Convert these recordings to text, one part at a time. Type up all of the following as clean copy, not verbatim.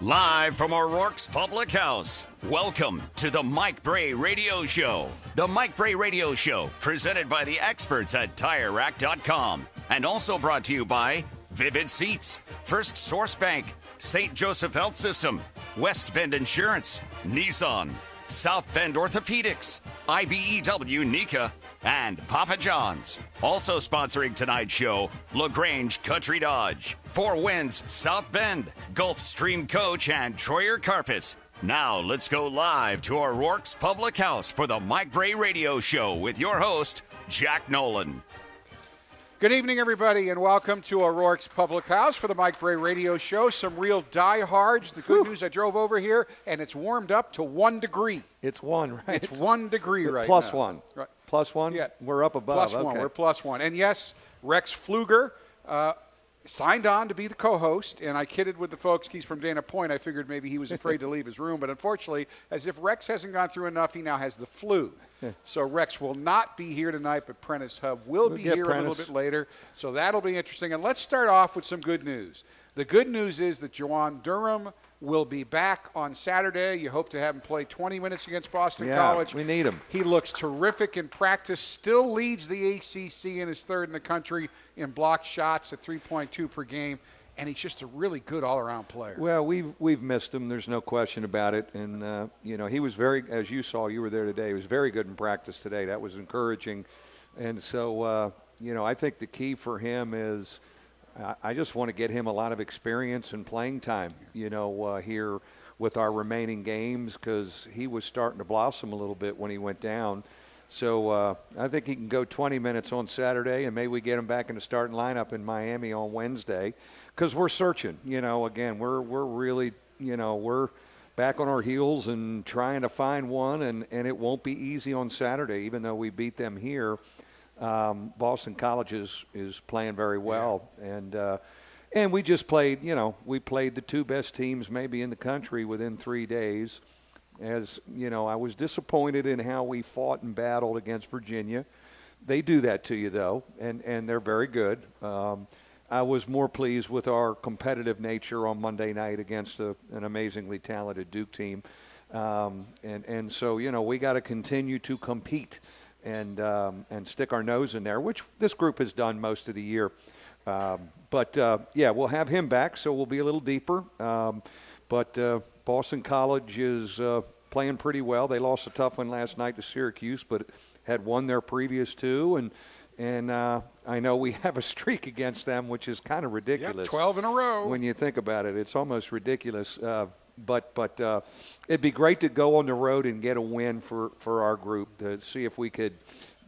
Live from O'Rourke's Public House, welcome to the Mike Brey Radio Show. The Mike Brey Radio Show, presented by the experts at TireRack.com, and also brought to you by Vivid Seats, First Source Bank, St. Joseph Health System, West Bend Insurance, Nissan, South Bend Orthopedics, IBEW Nika, and Papa John's. Also sponsoring tonight's show, LaGrange Country Dodge, Four Winds South Bend, Gulfstream Coach, and Troyer Carpets. Now let's go live to O'Rourke's Public House for the Mike Brey Radio Show with your host, Jack Nolan. Good evening, everybody, and welcome to O'Rourke's Public House for the Mike Brey Radio Show. Some real diehards. The good news, I drove over here, and it's warmed up to 1 degree. It's 1, right? It's 1 degree right plus now. +1. Right. +1? Yeah. We're up above. +1. Okay. We're +1. And, yes, Rex Pfluger signed on to be the co-host, and I kidded with the folks. He's from Dana Point. I figured maybe he was afraid to leave his room. But, unfortunately, as if Rex hasn't gone through enough, he now has the flu. So Rex will not be here tonight, but Prentiss Hubb will be here a little bit later. So that'll be interesting. And let's start off with some good news. The good news is that Juwan Durham will be back on Saturday. You hope to have him play 20 minutes against Boston College. We need him. He looks terrific in practice, still leads the ACC and is third in the country in block shots at 3.2 per game. And he's just a really good all-around player. Well, we've missed him. There's no question about it. And, he was very, as you saw, you were there today, he was very good in practice today. That was encouraging. And so, I think the key for him is I just want to get him a lot of experience and playing time, here with our remaining games, because he was starting to blossom a little bit when he went down. So I think he can go 20 minutes on Saturday, and maybe we get him back in the starting lineup in Miami on Wednesday, because we're searching. Again, we're really, we're back on our heels and trying to find one, and it won't be easy on Saturday, even though we beat them here. Boston College is playing very well, and we just played. We played the two best teams maybe in the country within 3 days. As I was disappointed in how we fought and battled against Virginia. They do that to you, though, and they're very good. I was more pleased with our competitive nature on Monday night against an amazingly talented Duke team. And so, we got to continue to compete and stick our nose in there, which this group has done most of the year. But we'll have him back, so we'll be a little deeper. But Boston College is playing pretty well. They lost a tough one last night to Syracuse, but had won their previous two. And I know we have a streak against them, which is kind of ridiculous. 12 in a row. When you think about it, it's almost ridiculous. But it'd be great to go on the road and get a win for our group to see if we could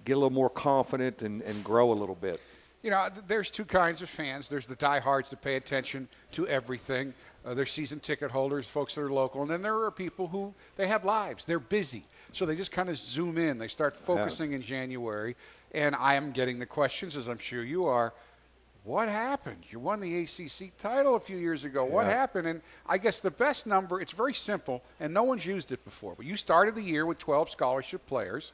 get a little more confident and grow a little bit. There's two kinds of fans. There's the diehards that pay attention to everything. There's season ticket holders, folks that are local. And then there are people who, they have lives. They're busy. So they just kind of zoom in. They start focusing in January. And I am getting the questions, as I'm sure you are. What happened? You won the ACC title a few years ago. What happened? And I guess the best number, it's very simple, and no one's used it before. But you started the year with 12 scholarship players,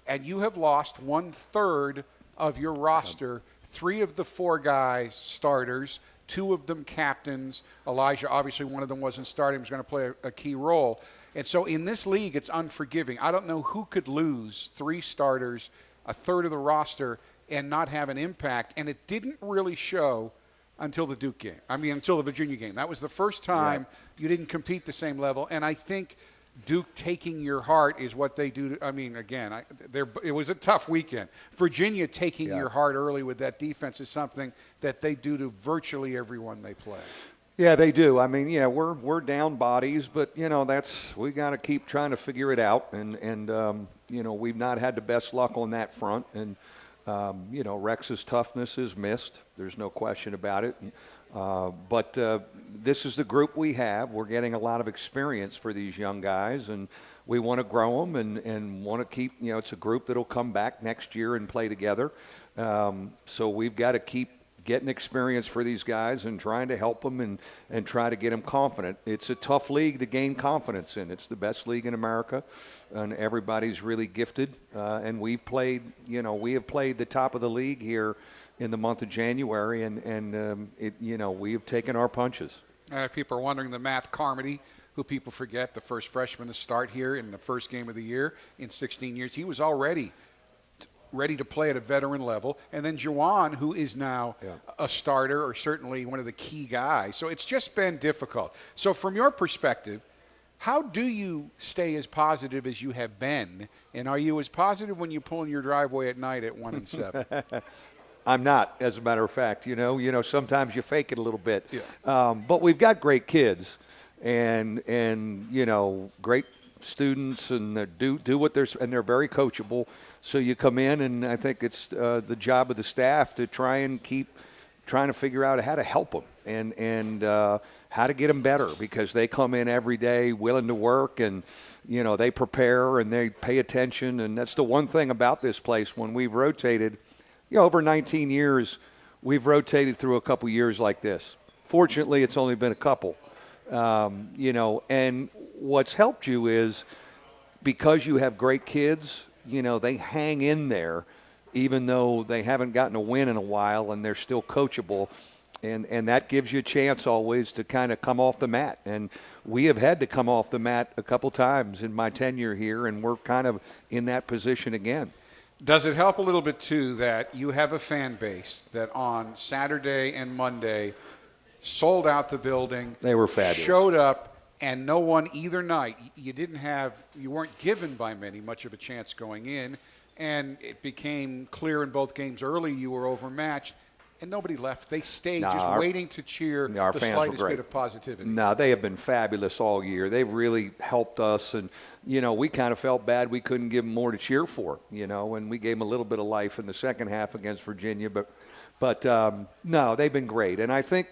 and you have lost 1/3 of your roster. 3 of the 4 guys starters, 2 of them captains. Elijah, obviously one of them wasn't starting, was going to play a key role. And so in this league, it's unforgiving. I don't know who could lose 3 starters, 1/3 of the roster, and not have an impact. And it didn't really show until the Duke game. Until the Virginia game. That was the first time you didn't compete the same level. And I think Duke taking your heart is what they do. It was a tough weekend. Virginia taking your heart early with that defense is something that they do to virtually everyone they play. Yeah, they do. We're down bodies, but we got to keep trying to figure it out, and we've not had the best luck on that front, and Rex's toughness is missed. There's no question about it. But this is the group we have. We're getting a lot of experience for these young guys, and we want to grow them and want to keep, it's a group that will come back next year and play together. So we've got to keep getting experience for these guys and trying to help them and try to get them confident. It's a tough league to gain confidence in. It's the best league in America, and everybody's really gifted. And we have played the top of the league here in the month of January, and we have taken our punches. People are wondering the math. Carmody, who people forget, the first freshman to start here in the first game of the year in 16 years, he was already ready to play at a veteran level. And then Juwan, who is now a starter or certainly one of the key guys. So it's just been difficult. So from your perspective, how do you stay as positive as you have been? And are you as positive when you pull in your driveway at night at 1-7? I'm not, as a matter of fact. You know, sometimes you fake it a little bit. Yeah. But we've got great kids and great students, and they do what and they're very coachable. So you come in, and I think it's the job of the staff to try and keep trying to figure out how to help them and how to get them better, because they come in every day willing to work, and they prepare and they pay attention. And that's the one thing about this place. When we've rotated, over 19 years, we've rotated through a couple years like this. Fortunately, it's only been a couple. And what's helped you is because you have great kids, they hang in there even though they haven't gotten a win in a while, and they're still coachable. And that gives you a chance always to kind of come off the mat. And we have had to come off the mat a couple times in my tenure here, and we're kind of in that position again. Does it help a little bit, too, that you have a fan base that on Saturday and Monday sold out the building? They were fabulous. Showed up, and no one either night. You weren't given by many much of a chance going in, and it became clear in both games early you were overmatched, and nobody left. They stayed waiting to cheer the slightest bit of positivity. No, they have been fabulous all year. They've really helped us, and, we kind of felt bad we couldn't give them more to cheer for, and we gave them a little bit of life in the second half against Virginia, but no, they've been great. And I think,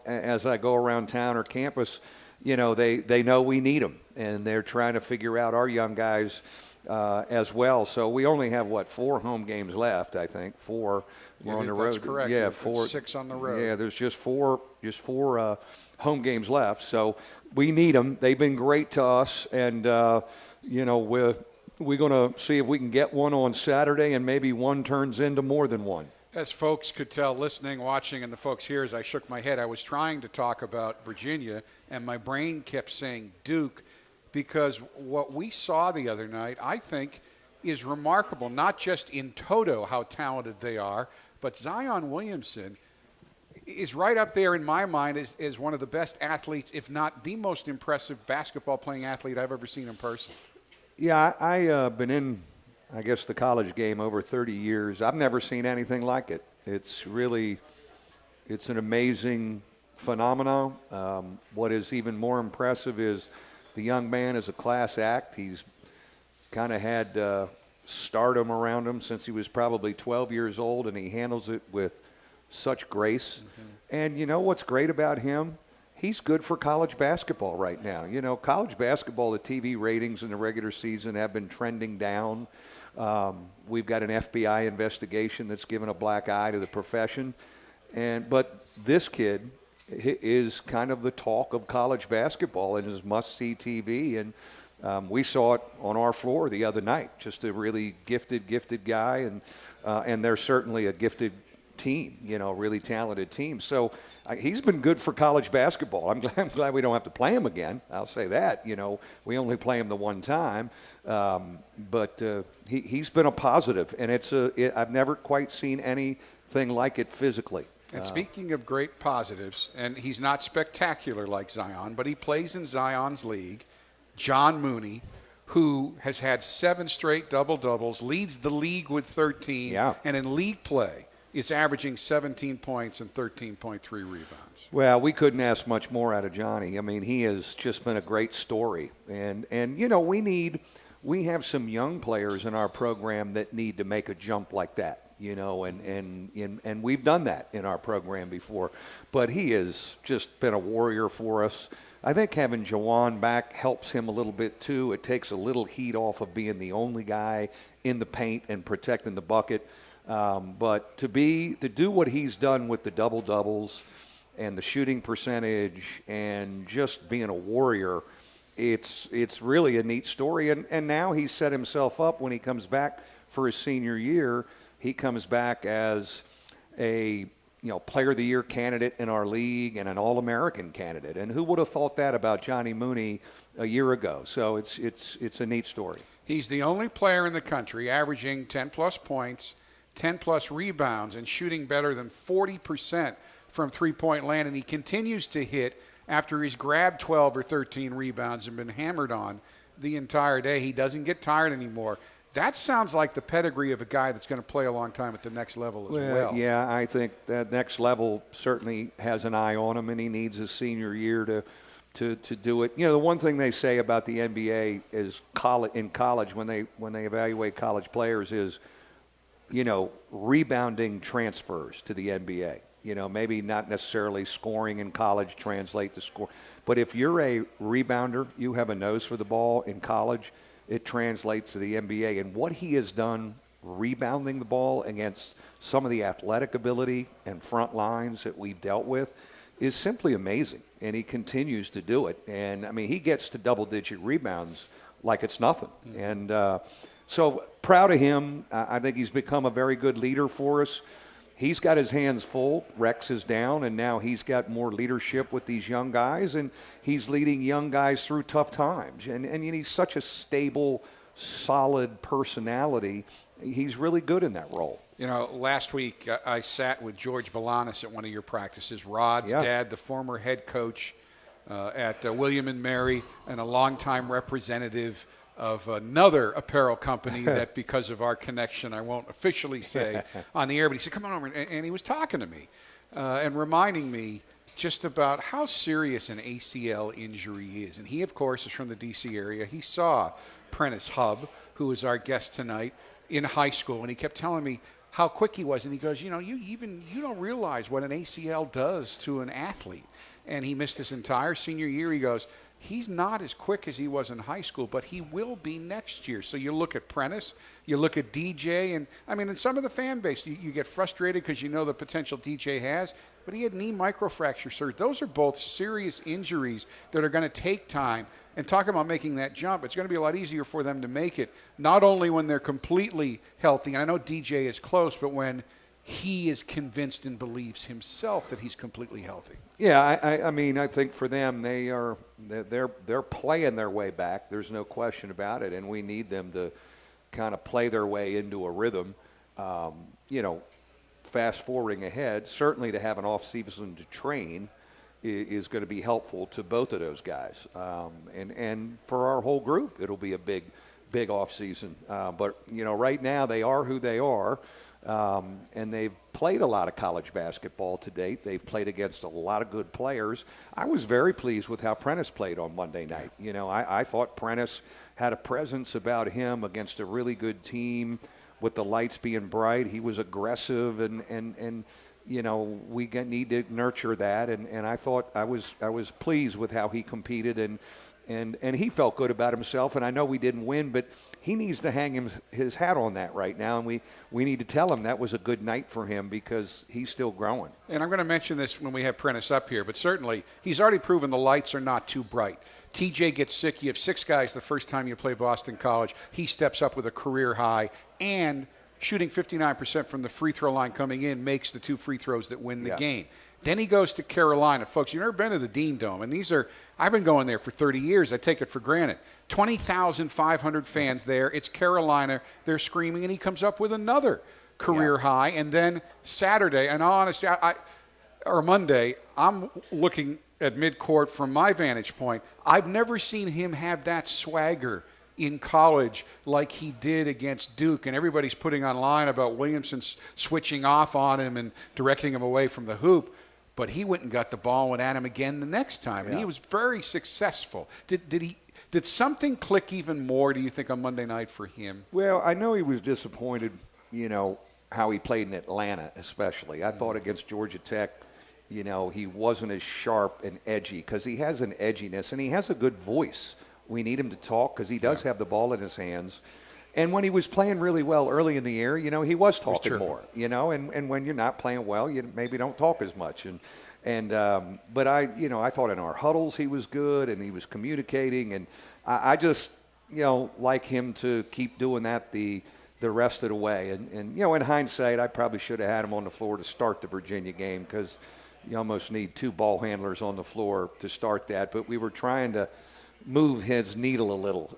as I go around town or campus, they know we need them, and they're trying to figure out our young guys as well. So we only have, 4 home games left, I think. 4 we're on the road. That's correct. Yeah, It's 4. 6 on the road. Yeah, there's just four home games left. So we need them. They've been great to us, and, we're going to see if we can get one on Saturday, and maybe one turns into more than one. As folks could tell, listening, watching, and the folks here, as I shook my head, I was trying to talk about Virginia, and my brain kept saying Duke, because what we saw the other night, I think, is remarkable, not just in toto how talented they are, but Zion Williamson is right up there in my mind as one of the best athletes, if not the most impressive basketball-playing athlete I've ever seen in person. Yeah, I've been in, I guess, the college game over 30 years. I've never seen anything like it. It's an amazing phenomenon. What is even more impressive is the young man is a class act. He's kind of had stardom around him since he was probably 12 years old, and he handles it with such grace. Mm-hmm. And you know what's great about him? He's good for college basketball right now. College basketball, the TV ratings in the regular season have been trending down. We've got an FBI investigation that's given a black eye to the profession. But this kid is kind of the talk of college basketball and is must-see TV. And we saw it on our floor the other night. Just a really gifted guy, and they're certainly a gifted team, really talented team. So he's been good for college basketball. I'm glad we don't have to play him again. I'll say that. We only play him the one time. But he's been a positive, and I've never quite seen anything like it physically. And speaking of great positives, and he's not spectacular like Zion, but he plays in Zion's league, John Mooney, who has had 7 straight double-doubles, leads the league with 13, and in league play is averaging 17 points and 13.3 rebounds. Well, we couldn't ask much more out of Johnny. I mean, he has just been a great story. And we have some young players in our program that need to make a jump like that. And we've done that in our program before. But he has just been a warrior for us. I think having Juwan back helps him a little bit, too. It takes a little heat off of being the only guy in the paint and protecting the bucket. But to do what he's done with the double-doubles and the shooting percentage and just being a warrior, it's really a neat story. And now he's set himself up when he comes back for his senior year. He comes back as a Player of the Year candidate in our league and an All-American candidate. And who would have thought that about Johnny Mooney a year ago? So it's a neat story. He's the only player in the country averaging 10-plus points, 10-plus rebounds, and shooting better than 40% from three-point land. And he continues to hit after he's grabbed 12 or 13 rebounds and been hammered on the entire day. He doesn't get tired anymore. That sounds like the pedigree of a guy that's going to play a long time at the next level as well. Yeah, I think that next level certainly has an eye on him, and he needs his senior year to do it. The one thing they say about the NBA is in college when they evaluate college players is, rebounding transfers to the NBA. Maybe not necessarily scoring in college translate to score. But if you're a rebounder, you have a nose for the ball in college, it translates to the NBA. And what he has done rebounding the ball against some of the athletic ability and front lines that we've dealt with is simply amazing. And he continues to do it. And, he gets to double-digit rebounds like it's nothing. Mm-hmm. And so proud of him. I think he's become a very good leader for us. He's got his hands full. Rex is down, and now he's got more leadership with these young guys, and he's leading young guys through tough times. And he's such a stable, solid personality. He's really good in that role. Last week I sat with George Balanis at one of your practices. Rod's dad, the former head coach at William & Mary, and a longtime representative of another apparel company that because of our connection I won't officially say on the air, but he said, come on over, and he was talking to me and reminding me just about how serious an ACL injury is. And he, of course, is from the D.C. area. He saw Prentiss Hubb, who is our guest tonight, in high school, and he kept telling me how quick he was. And he goes, you don't realize what an ACL does to an athlete. And he missed his entire senior year. He goes, he's not as quick as he was in high school, but he will be next year. So you look at Prentiss, you look at DJ, and in some of the fan base, you get frustrated because you know the potential DJ has, but he had knee microfracture surgery. Those are both serious injuries that are going to take time. And talk about making that jump, it's going to be a lot easier for them to make it, not only when they're completely healthy. And I know DJ is close, but when he is convinced and believes himself that he's completely healthy. Yeah, I think for them, they're playing their way back. There's no question about it, and we need them to kind of play their way into a rhythm. Fast forwarding ahead, certainly to have an off season to train is going to be helpful to both of those guys, and for our whole group, it'll be a big off season. But right now they are who they are. And they've played a lot of college basketball to date. They've played against a lot of good players. I was very pleased with how Prentiss played on Monday night. I thought Prentiss had a presence about him against a really good team with the lights being bright. He was aggressive, and we need to nurture that. And I thought I was pleased with how he competed, and he felt good about himself. And I know we didn't win, but he needs to hang his hat on that right now, and we need to tell him that was a good night for him because he's still growing. And I'm going to mention this when we have Prentiss up here, but certainly he's already proven the lights are not too bright. TJ gets sick. You have 6 guys the first time you play Boston College. He steps up with a career high, and shooting 59% from the free throw line coming in makes the 2 free throws that win the game. Then he goes to Carolina. Folks, you've never been to the Dean Dome, and I've been going there for 30 years. I take it for granted. 20,500 fans there. It's Carolina. They're screaming, and he comes up with another career high. And then Saturday, and honestly, or Monday, I'm looking at midcourt from my vantage point. I've never seen him have that swagger in college like he did against Duke, and everybody's putting online about Williamson switching off on him and directing him away from the hoop. But he went and got the ball and at him again the next time, and he was very successful. Did something click even more, do you think, on Monday night for him? Well, I know he was disappointed, how he played in Atlanta especially. I thought against Georgia Tech, he wasn't as sharp and edgy because he has an edginess, and he has a good voice. We need him to talk because he does have the ball in his hands. And when he was playing really well early in the year, he was talking more, and when you're not playing well, you maybe don't talk as much. But I thought in our huddles he was good, and he was communicating, and I just, like him to keep doing that the the rest of the way. And you know, in hindsight, I probably should have had him on the floor to start the Virginia game because you almost need 2 ball handlers on the floor to start that. But we were trying to move his needle a little.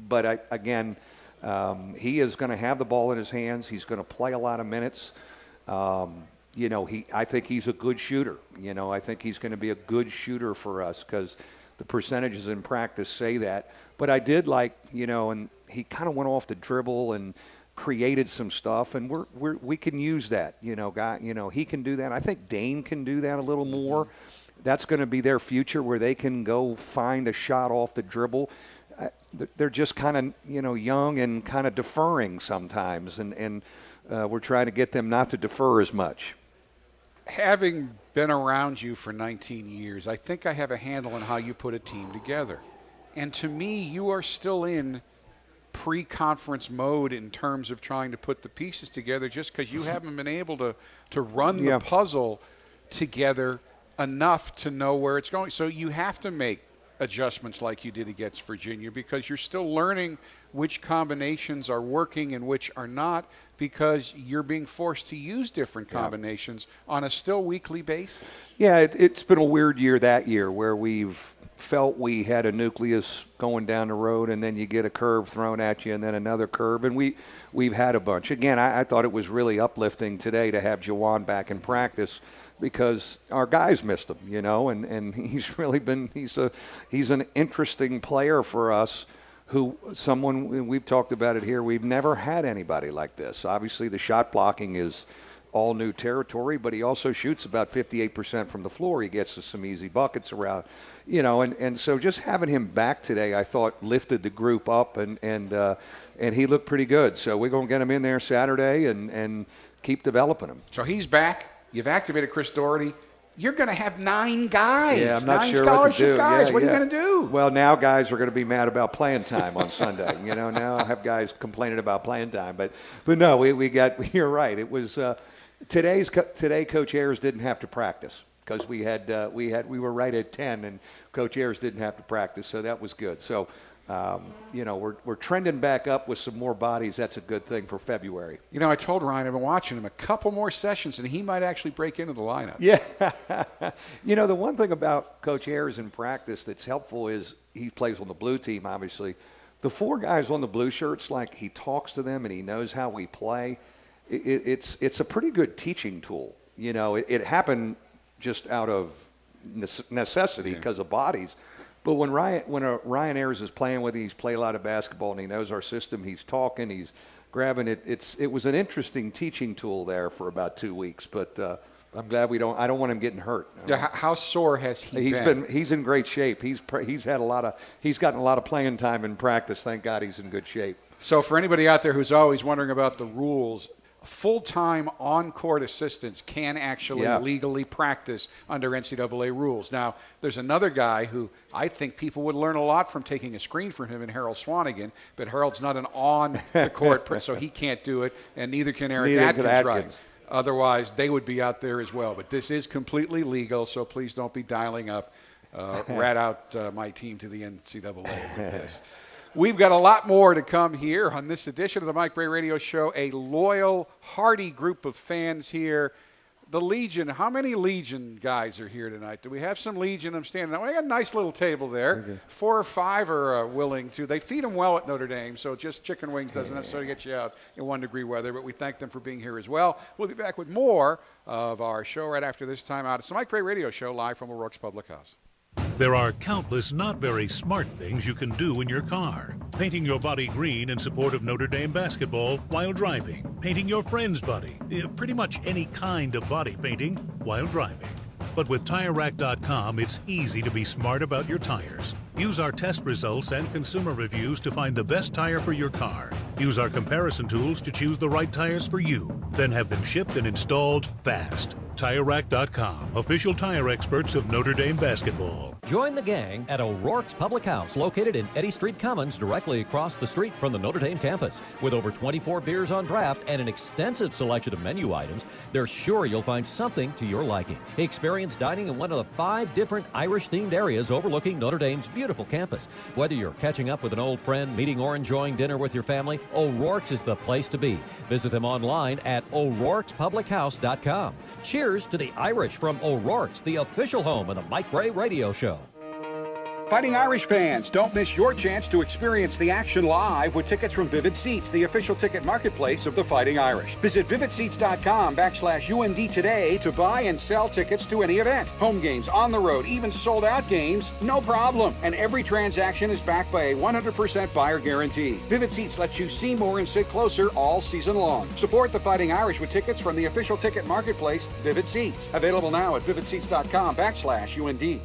But again, he is going to have the ball in his hands. He's going to play a lot of minutes. You know, I think he's a good shooter. You know, I think he's going to be a good shooter for us because the percentages in practice say that. But I did like, you know, and he kind of went off the dribble and created some stuff, and we can use that. You know, he can do that. I think Dane can do that a little more. That's going to be their future, where they can go find a shot off the dribble. They're just kind of, you know, young and kind of deferring sometimes, and we're trying to get them not to defer as much. Having been around you for 19 years, I think I have a handle on how you put a team together. And to me, you are still in pre-conference mode in terms of trying to put the pieces together, just because you haven't been able to run the puzzle together enough to know where it's going. So you have to make adjustments like you did against Virginia, because you're still learning which combinations are working and which are not, because you're being forced to use different combinations on a still weekly basis. Yeah, it's been a weird year that year where we've felt we had a nucleus going down the road, and then you get a curve thrown at you and then another curve, and we've had a bunch. Again, I thought it was really uplifting today to have Jawan back in practice, because our guys missed him, you know, and he's really been he's an interesting player for us. We've talked about it here. We've never had anybody like this. Obviously, the shot blocking is all new territory, but he also shoots about 58% from the floor. He gets to some easy buckets around, you know, and so just having him back today, I thought lifted the group up, and he looked pretty good. So we're going to get him in there Saturday and keep developing him. So he's back. You've activated Chris Doherty. You're going to have 9 guys. Yeah, I'm not 9 sure what to do. Guys. Yeah, what are you going to do? Well, now guys are going to be mad about playing time on Sunday. You know, now I have guys complaining about playing time. But no, you're right. It was today. Coach Ayers didn't have to practice because we were right at 10, and Coach Ayers didn't have to practice, so that was good. So. You know, we're trending back up with some more bodies. That's a good thing for February. You know, I told Ryan I've been watching him a couple more sessions, and he might actually break into the lineup. Yeah. You know, the one thing about Coach Ayers in practice that's helpful is he plays on the blue team, obviously. The 4 guys on the blue shirts, like, he talks to them and he knows how we play. It's a pretty good teaching tool. You know, it happened just out of necessity because of bodies. But when Ryan Ayers is playing with him, he's played a lot of basketball and he knows our system. He's talking, he's grabbing it. It was an interesting teaching tool there for about 2 weeks. But I'm glad I don't want him getting hurt. Yeah, how sore has he been? He's in great shape. He's gotten a lot of playing time in practice. Thank God he's in good shape. So for anybody out there who's always wondering about the rules, full-time on-court assistants can actually legally practice under NCAA rules. Now, there's another guy who I think people would learn a lot from taking a screen from him in Harold Swanigan, but Harold's not an on-the-court, so he can't do it, and neither can Eric Atkins. Right. Otherwise, they would be out there as well. But this is completely legal, so please don't be dialing up, rat out my team to the NCAA with this. We've got a lot more to come here on this edition of the Mike Brey Radio Show. A loyal, hearty group of fans here. The Legion, how many Legion guys are here tonight? Do we have some Legion? I'm standing up. We got a nice little table there. Okay. 4 or 5 are willing to. They feed them well at Notre Dame, so just chicken wings doesn't necessarily get you out in 1-degree weather, but we thank them for being here as well. We'll be back with more of our show right after this time out. It's the Mike Brey Radio Show live from O'Rourke's Public House. There are countless not very smart things you can do in your car. Painting your body green in support of Notre Dame basketball while driving. Painting your friend's body. Pretty much any kind of body painting while driving. But with TireRack.com, it's easy to be smart about your tires. Use our test results and consumer reviews to find the best tire for your car. Use our comparison tools to choose the right tires for you. Then have them shipped and installed fast. TireRack.com, official tire experts of Notre Dame basketball. Join the gang at O'Rourke's Public House, located in Eddy Street Commons, directly across the street from the Notre Dame campus. With over 24 beers on draft and an extensive selection of menu items, they're sure you'll find something to your liking. Experience dining in one of the 5 different Irish-themed areas overlooking Notre Dame's beautiful campus. Whether you're catching up with an old friend, meeting or enjoying dinner with your family, O'Rourke's is the place to be. Visit them online at o'rourkespublichouse.com. Cheers to the Irish from O'Rourke's, the official home of the Mike Brey Radio Show. Fighting Irish fans, don't miss your chance to experience the action live with tickets from Vivid Seats, the official ticket marketplace of the Fighting Irish. Visit vividseats.com/UND today to buy and sell tickets to any event. Home games, on the road, even sold out games, no problem. And every transaction is backed by a 100% buyer guarantee. Vivid Seats lets you see more and sit closer all season long. Support the Fighting Irish with tickets from the official ticket marketplace, Vivid Seats. Available now at vividseats.com/UND.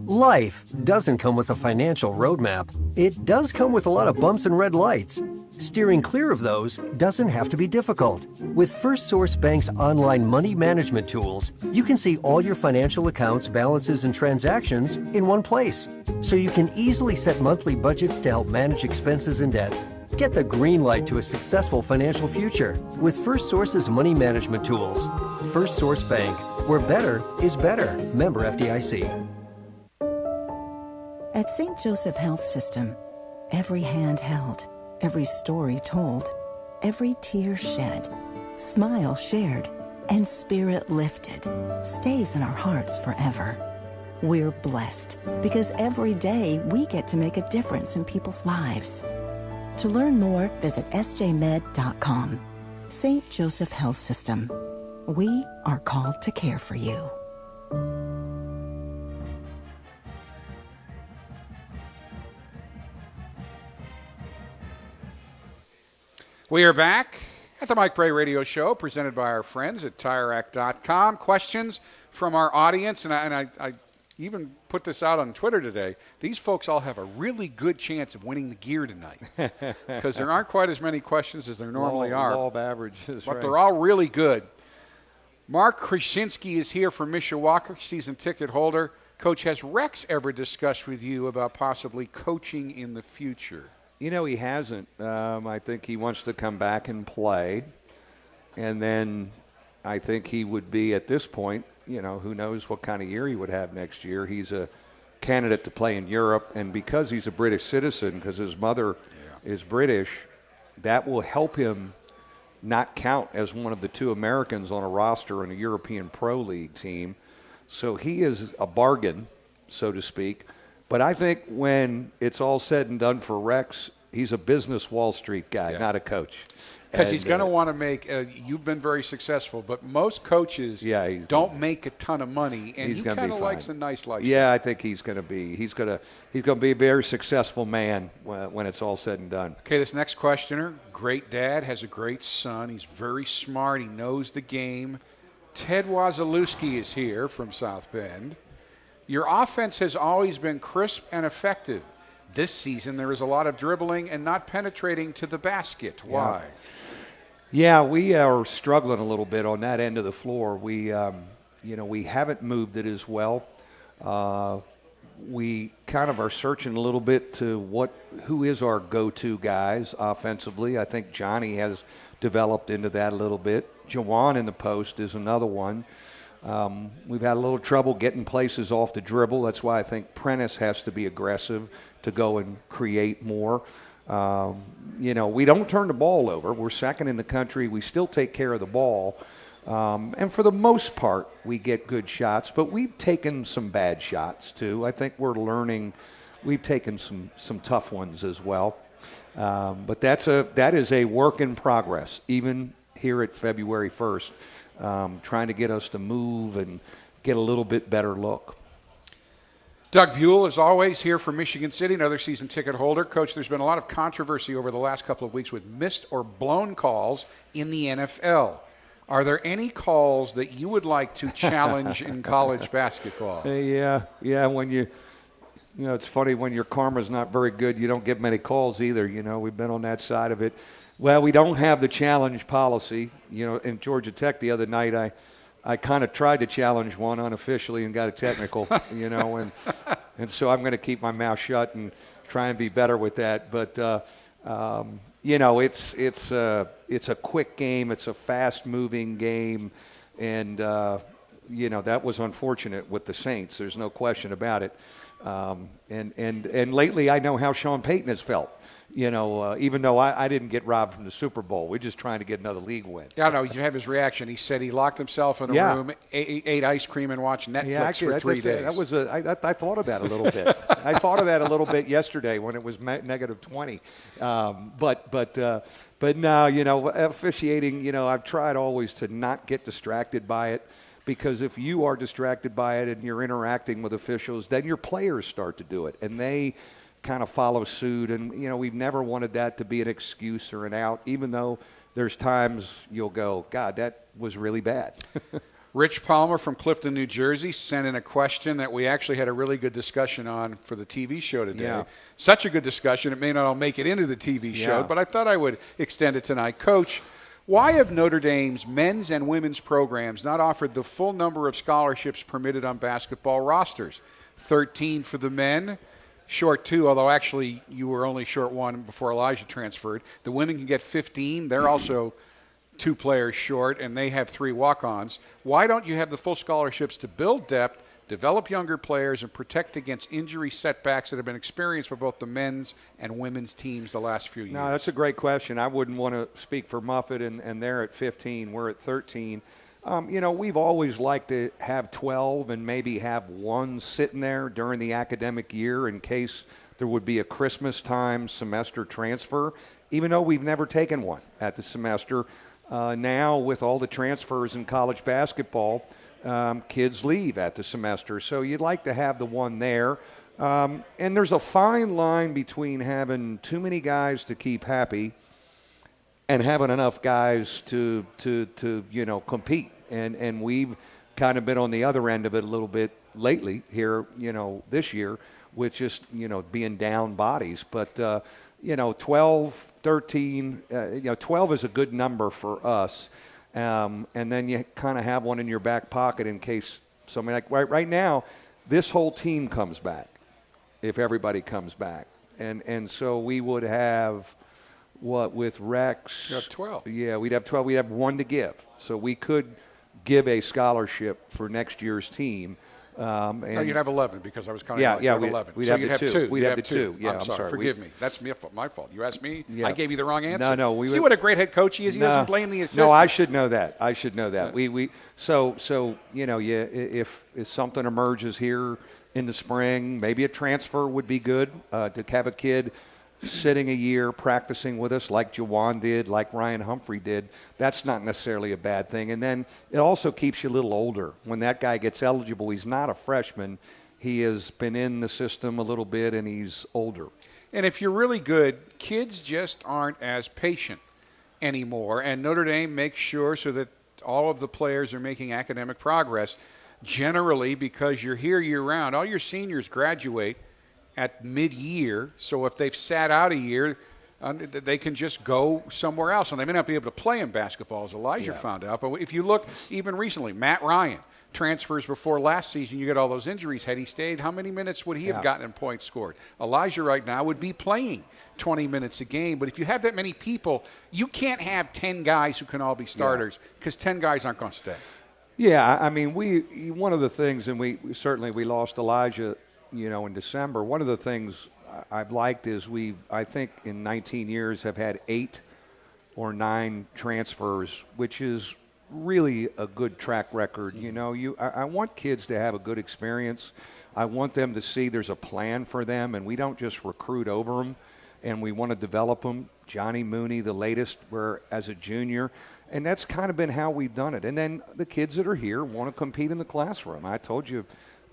Life doesn't come with a financial roadmap. It does come with a lot of bumps and red lights. Steering clear of those doesn't have to be difficult. With First Source Bank's online money management tools, you can see all your financial accounts, balances, and transactions in one place. So you can easily set monthly budgets to help manage expenses and debt. Get the green light to a successful financial future with First Source's money management tools. First Source Bank, where better is better. Member FDIC. At St. Joseph Health System, every hand held, every story told, every tear shed, smile shared, and spirit lifted stays in our hearts forever. We're blessed because every day we get to make a difference in people's lives. To learn more, visit sjmed.com. St. Joseph Health System. We are called to care for you. We are back at the Mike Brey Radio Show, presented by our friends at TireRack.com. Questions from our audience, and I even put this out on Twitter today. These folks all have a really good chance of winning the gear tonight because there aren't quite as many questions as there normally are. Law of averages, but right. They're all really good. Mark Krasinski is here from Mishawaka, season ticket holder. Coach, has Rex ever discussed with you about possibly coaching in the future? You know, he hasn't. I think he wants to come back and play. And then I think he would be, at this point, you know, who knows what kind of year he would have next year. He's a candidate to play in Europe. And because he's a British citizen, because his mother is British, that will help him not count as one of the two Americans on a roster in a European Pro League team. So he is a bargain, so to speak. But I think when it's all said and done for Rex, he's a business Wall Street guy, not a coach. Because he's going to want to make you've been very successful, but most coaches don't make a ton of money, and he kind of likes a nice lifestyle. Yeah, I think he's going to be a very successful man when it's all said and done. Okay, this next questioner, great dad, has a great son. He's very smart. He knows the game. Ted Wazalewski is here from South Bend. Your offense has always been crisp and effective. This season, there is a lot of dribbling and not penetrating to the basket. Why? Yeah, we are struggling a little bit on that end of the floor. We haven't moved it as well. We kind of are searching a little bit to who is our go-to guys offensively. I think Johnny has developed into that a little bit. Jawan in the post is another one. We've had a little trouble getting places off the dribble. That's why I think Prentiss has to be aggressive to go and create more. We don't turn the ball over. We're second in the country. We still take care of the ball. And for the most part, we get good shots. But we've taken some bad shots, too. I think we're learning. We've taken some tough ones as well. But that is a work in progress, even here at February 1st. Trying to get us to move and get a little bit better look. Doug Buell is always here from Michigan City, another season ticket holder. Coach, there's been a lot of controversy over the last couple of weeks with missed or blown calls in the NFL. Are there any calls that you would like to challenge in college basketball? Yeah. When it's funny, when your karma's not very good, you don't get many calls either. We've been on that side of it. Well, we don't have the challenge policy. In Georgia Tech the other night, I kind of tried to challenge one unofficially and got a technical, and so I'm going to keep my mouth shut and try and be better with that. But, it's a quick game. It's a fast-moving game. And, that was unfortunate with the Saints. There's no question about it. And lately I know how Sean Payton has felt. Even though I didn't get robbed from the Super Bowl, we're just trying to get another league win. Yeah, no, you have his reaction. He said he locked himself in a room, ate ice cream, and watched Netflix for 3 days. I thought of that a little bit. I thought of that a little bit yesterday when it was negative 20. But now, officiating, I've tried always to not get distracted by it. Because if you are distracted by it and you're interacting with officials, then your players start to do it. And they kind of follow suit. And, we've never wanted that to be an excuse or an out, even though there's times you'll go, God, that was really bad. Rich Palmer from Clifton, New Jersey, sent in a question that we actually had a really good discussion on for the TV show today. Yeah. Such a good discussion, it may not all make it into the TV show, but I thought I would extend it tonight. Coach, why have Notre Dame's men's and women's programs not offered the full number of scholarships permitted on basketball rosters? 13 for the men, short 2, although actually you were only short 1 before Elijah transferred. The women can get 15. They're also 2 players short, and they have 3 walk-ons. Why don't you have the full scholarships to build depth, develop younger players, and protect against injury setbacks that have been experienced by both the men's and women's teams the last few years? No, that's a great question. I wouldn't want to speak for Muffet, and they're at 15. We're at 13. We've always liked to have 12 and maybe have 1 sitting there during the academic year in case there would be a Christmas time semester transfer, even though we've never taken one at the semester. Now, with all the transfers in college basketball, kids leave at the semester. So you'd like to have the 1 there. And there's a fine line between having too many guys to keep happy and having enough guys to compete. And we've kind of been on the other end of it a little bit lately here, this year, with just, being down bodies. But, 12, 13, 12 is a good number for us. And then you kind of have one in your back pocket in case somebody right now, this whole team comes back, if everybody comes back. And so we would have, with Rex? You have 12. Yeah, we'd have 12. We'd have 1 to give. So we could give a scholarship for next year's team. No, you'd have 11 because I was counting 11. We'd so have you'd the have 2. 2. We'd have the 2. Yeah, I'm sorry. Forgive me. That's my fault. You asked me. Yeah. I gave you the wrong answer. No. See what a great head coach he is? He doesn't blame the assistants. No, I should know that. Yeah. So if something emerges here in the spring, maybe a transfer would be good to have a kid sitting a year practicing with us like Jawan did, like Ryan Humphrey did. That's not necessarily a bad thing. And then it also keeps you a little older. When that guy gets eligible, he's not a freshman. He has been in the system a little bit, and he's older. And if you're really good, kids just aren't as patient anymore. And Notre Dame makes sure so that all of the players are making academic progress. Generally, because you're here year-round, all your seniors graduate at mid-year, so if they've sat out a year, they can just go somewhere else. And they may not be able to play in basketball, as Elijah found out. But if you look even recently, Matt Ryan transfers before last season. You get all those injuries. Had he stayed, how many minutes would he have gotten in points scored? Elijah right now would be playing 20 minutes a game. But if you have that many people, you can't have 10 guys who can all be starters because 10 guys aren't going to stay. Yeah, I mean, one of the things, and we lost Elijah, in December. One of the things I've liked is I think in 19 years have had 8 or 9 transfers, which is really a good track record. I want kids to have a good experience. I want them to see there's a plan for them, and we don't just recruit over them, and we want to develop them. Johnny Mooney, the latest, as a junior. And that's kind of been how we've done it. And then the kids that are here want to compete in the classroom. I told you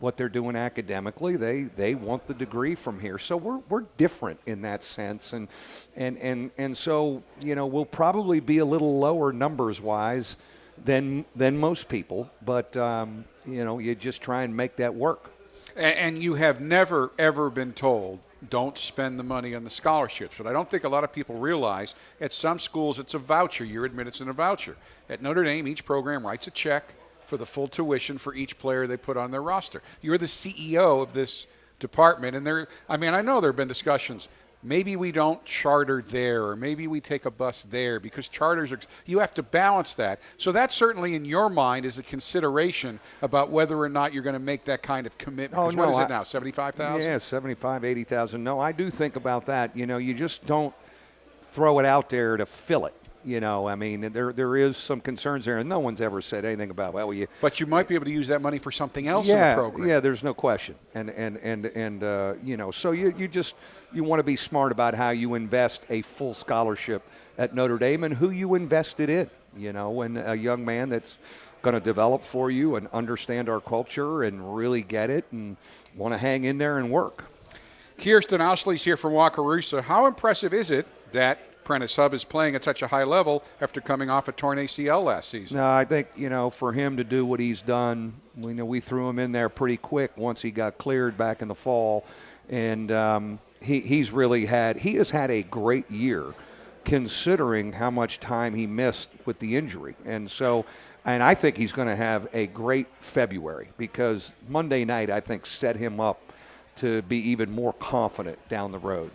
what they're doing academically. They want the degree from here. So we're different in that sense. And so, we'll probably be a little lower numbers-wise than most people. But, you just try and make that work. And you have never, ever been told, don't spend the money on the scholarships. But I don't think a lot of people realize at some schools it's a voucher. You're admitted in a voucher. At Notre Dame, each program writes a check for the full tuition for each player they put on their roster. You're the CEO of this department. And I know there have been discussions. maybe we don't charter there, or maybe we take a bus there, because charters are, you have to balance that. So that certainly in your mind is a consideration about whether or not you're going to make that kind of commitment. Oh, no, what is it now, 75,000? Yeah, 75, 80,000. No, I do think about that. You know, you just don't throw it out there to fill it. You know, I mean, there is some concerns there, and no one's ever said anything about, well, but you might be able to use that money for something else in the program. Yeah, there's no question. And you know, so you want to be smart about how you invest a full scholarship at Notre Dame and who you invested in, you know, and a young man that's going to develop for you and understand our culture and really get it and want to hang in there and work. Kirsten Ousley's here from Wakarusa. How impressive is it that Prentiss Hubb is playing at such a high level after coming off a torn ACL last season? No, I think, you know, for him to do what he's done, we threw him in there pretty quick once he got cleared back in the fall. And he has had a great year considering how much time he missed with the injury. And I think he's going to have a great February, because Monday night, I think, set him up to be even more confident down the road.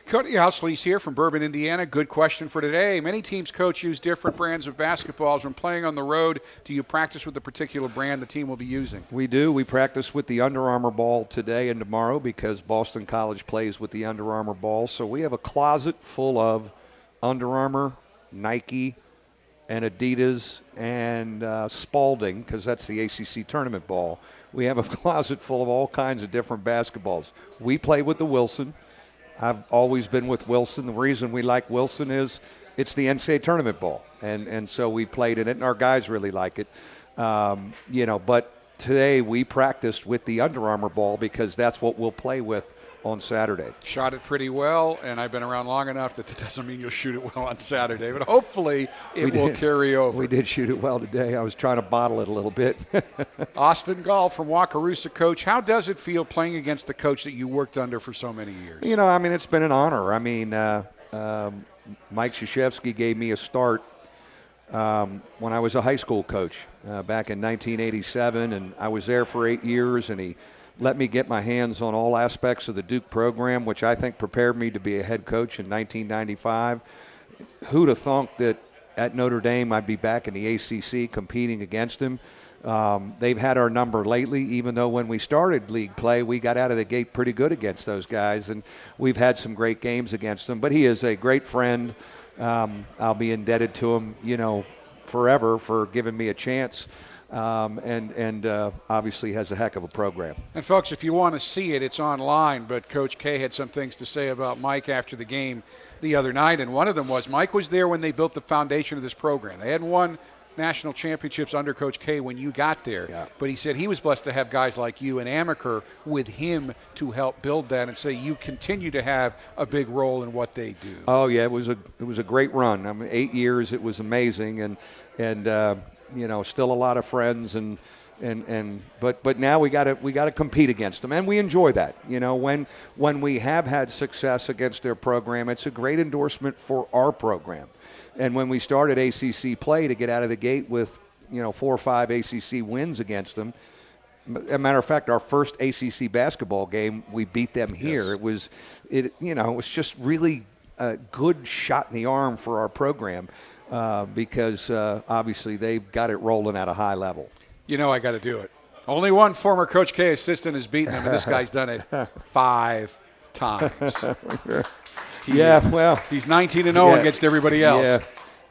Cody Ousley's here from Bourbon, Indiana. Good question for today. Many teams, coach, use different brands of basketballs. When playing on the road, do you practice with the particular brand the team will be using? We do. We practice with the Under Armour ball today and tomorrow because Boston College plays with the Under Armour ball. So we have a closet full of Under Armour, Nike, and Adidas, and Spalding, because that's the ACC tournament ball. We have a closet full of all kinds of different basketballs. We play with the Wilson. I've always been with Wilson. The reason we like Wilson is it's the NCAA tournament ball, and so we played in it, and our guys really like it. You know, but today we practiced with the Under Armour ball because that's what we'll play with on Saturday. Shot it pretty well, and I've been around long enough that doesn't mean you'll shoot it well on Saturday, but hopefully it will carry over. We did shoot it well today. I was trying to bottle it a little bite. Austin Gall from Wakarusa, coach. How does it feel playing against the coach that you worked under for so many years? You know, I mean, it's been an honor. I mean, Mike Krzyzewski gave me a start when I was a high school coach back in 1987, and I was there for 8 years, and he let me get my hands on all aspects of the Duke program, which I think prepared me to be a head coach in 1995. Who'd have thunk that at Notre Dame I'd be back in the ACC competing against him? They've had our number lately, even though when we started league play, we got out of the gate pretty good against those guys, and we've had some great games against them. But he is a great friend. I'll be indebted to him, you know, forever for giving me a chance. And obviously has a heck of a program. And, folks, if you want to see it, it's online. But Coach K had some things to say about Mike after the game the other night, and one of them was Mike was there when they built the foundation of this program. They hadn't won national championships under Coach K when you got there. Yeah. But he said he was blessed to have guys like you and Amaker with him to help build that, and say you continue to have a big role in what they do. Oh, yeah, it was a great run. I mean, 8 years, it was amazing, and you know, still a lot of friends, but now we got to compete against them, and we enjoy that. You know, when we have had success against their program, it's a great endorsement for our program. And when we started ACC play to get out of the gate with, you know, 4 or 5 ACC wins against them. As a matter of fact, our first ACC basketball game, we beat them here. Yes. It was just really a good shot in the arm for our program. Because obviously they've got it rolling at a high level. You know I got to do it. Only one former Coach K assistant has beaten him, and this guy's done it 5 times. He's 19-0 against everybody else. Yeah.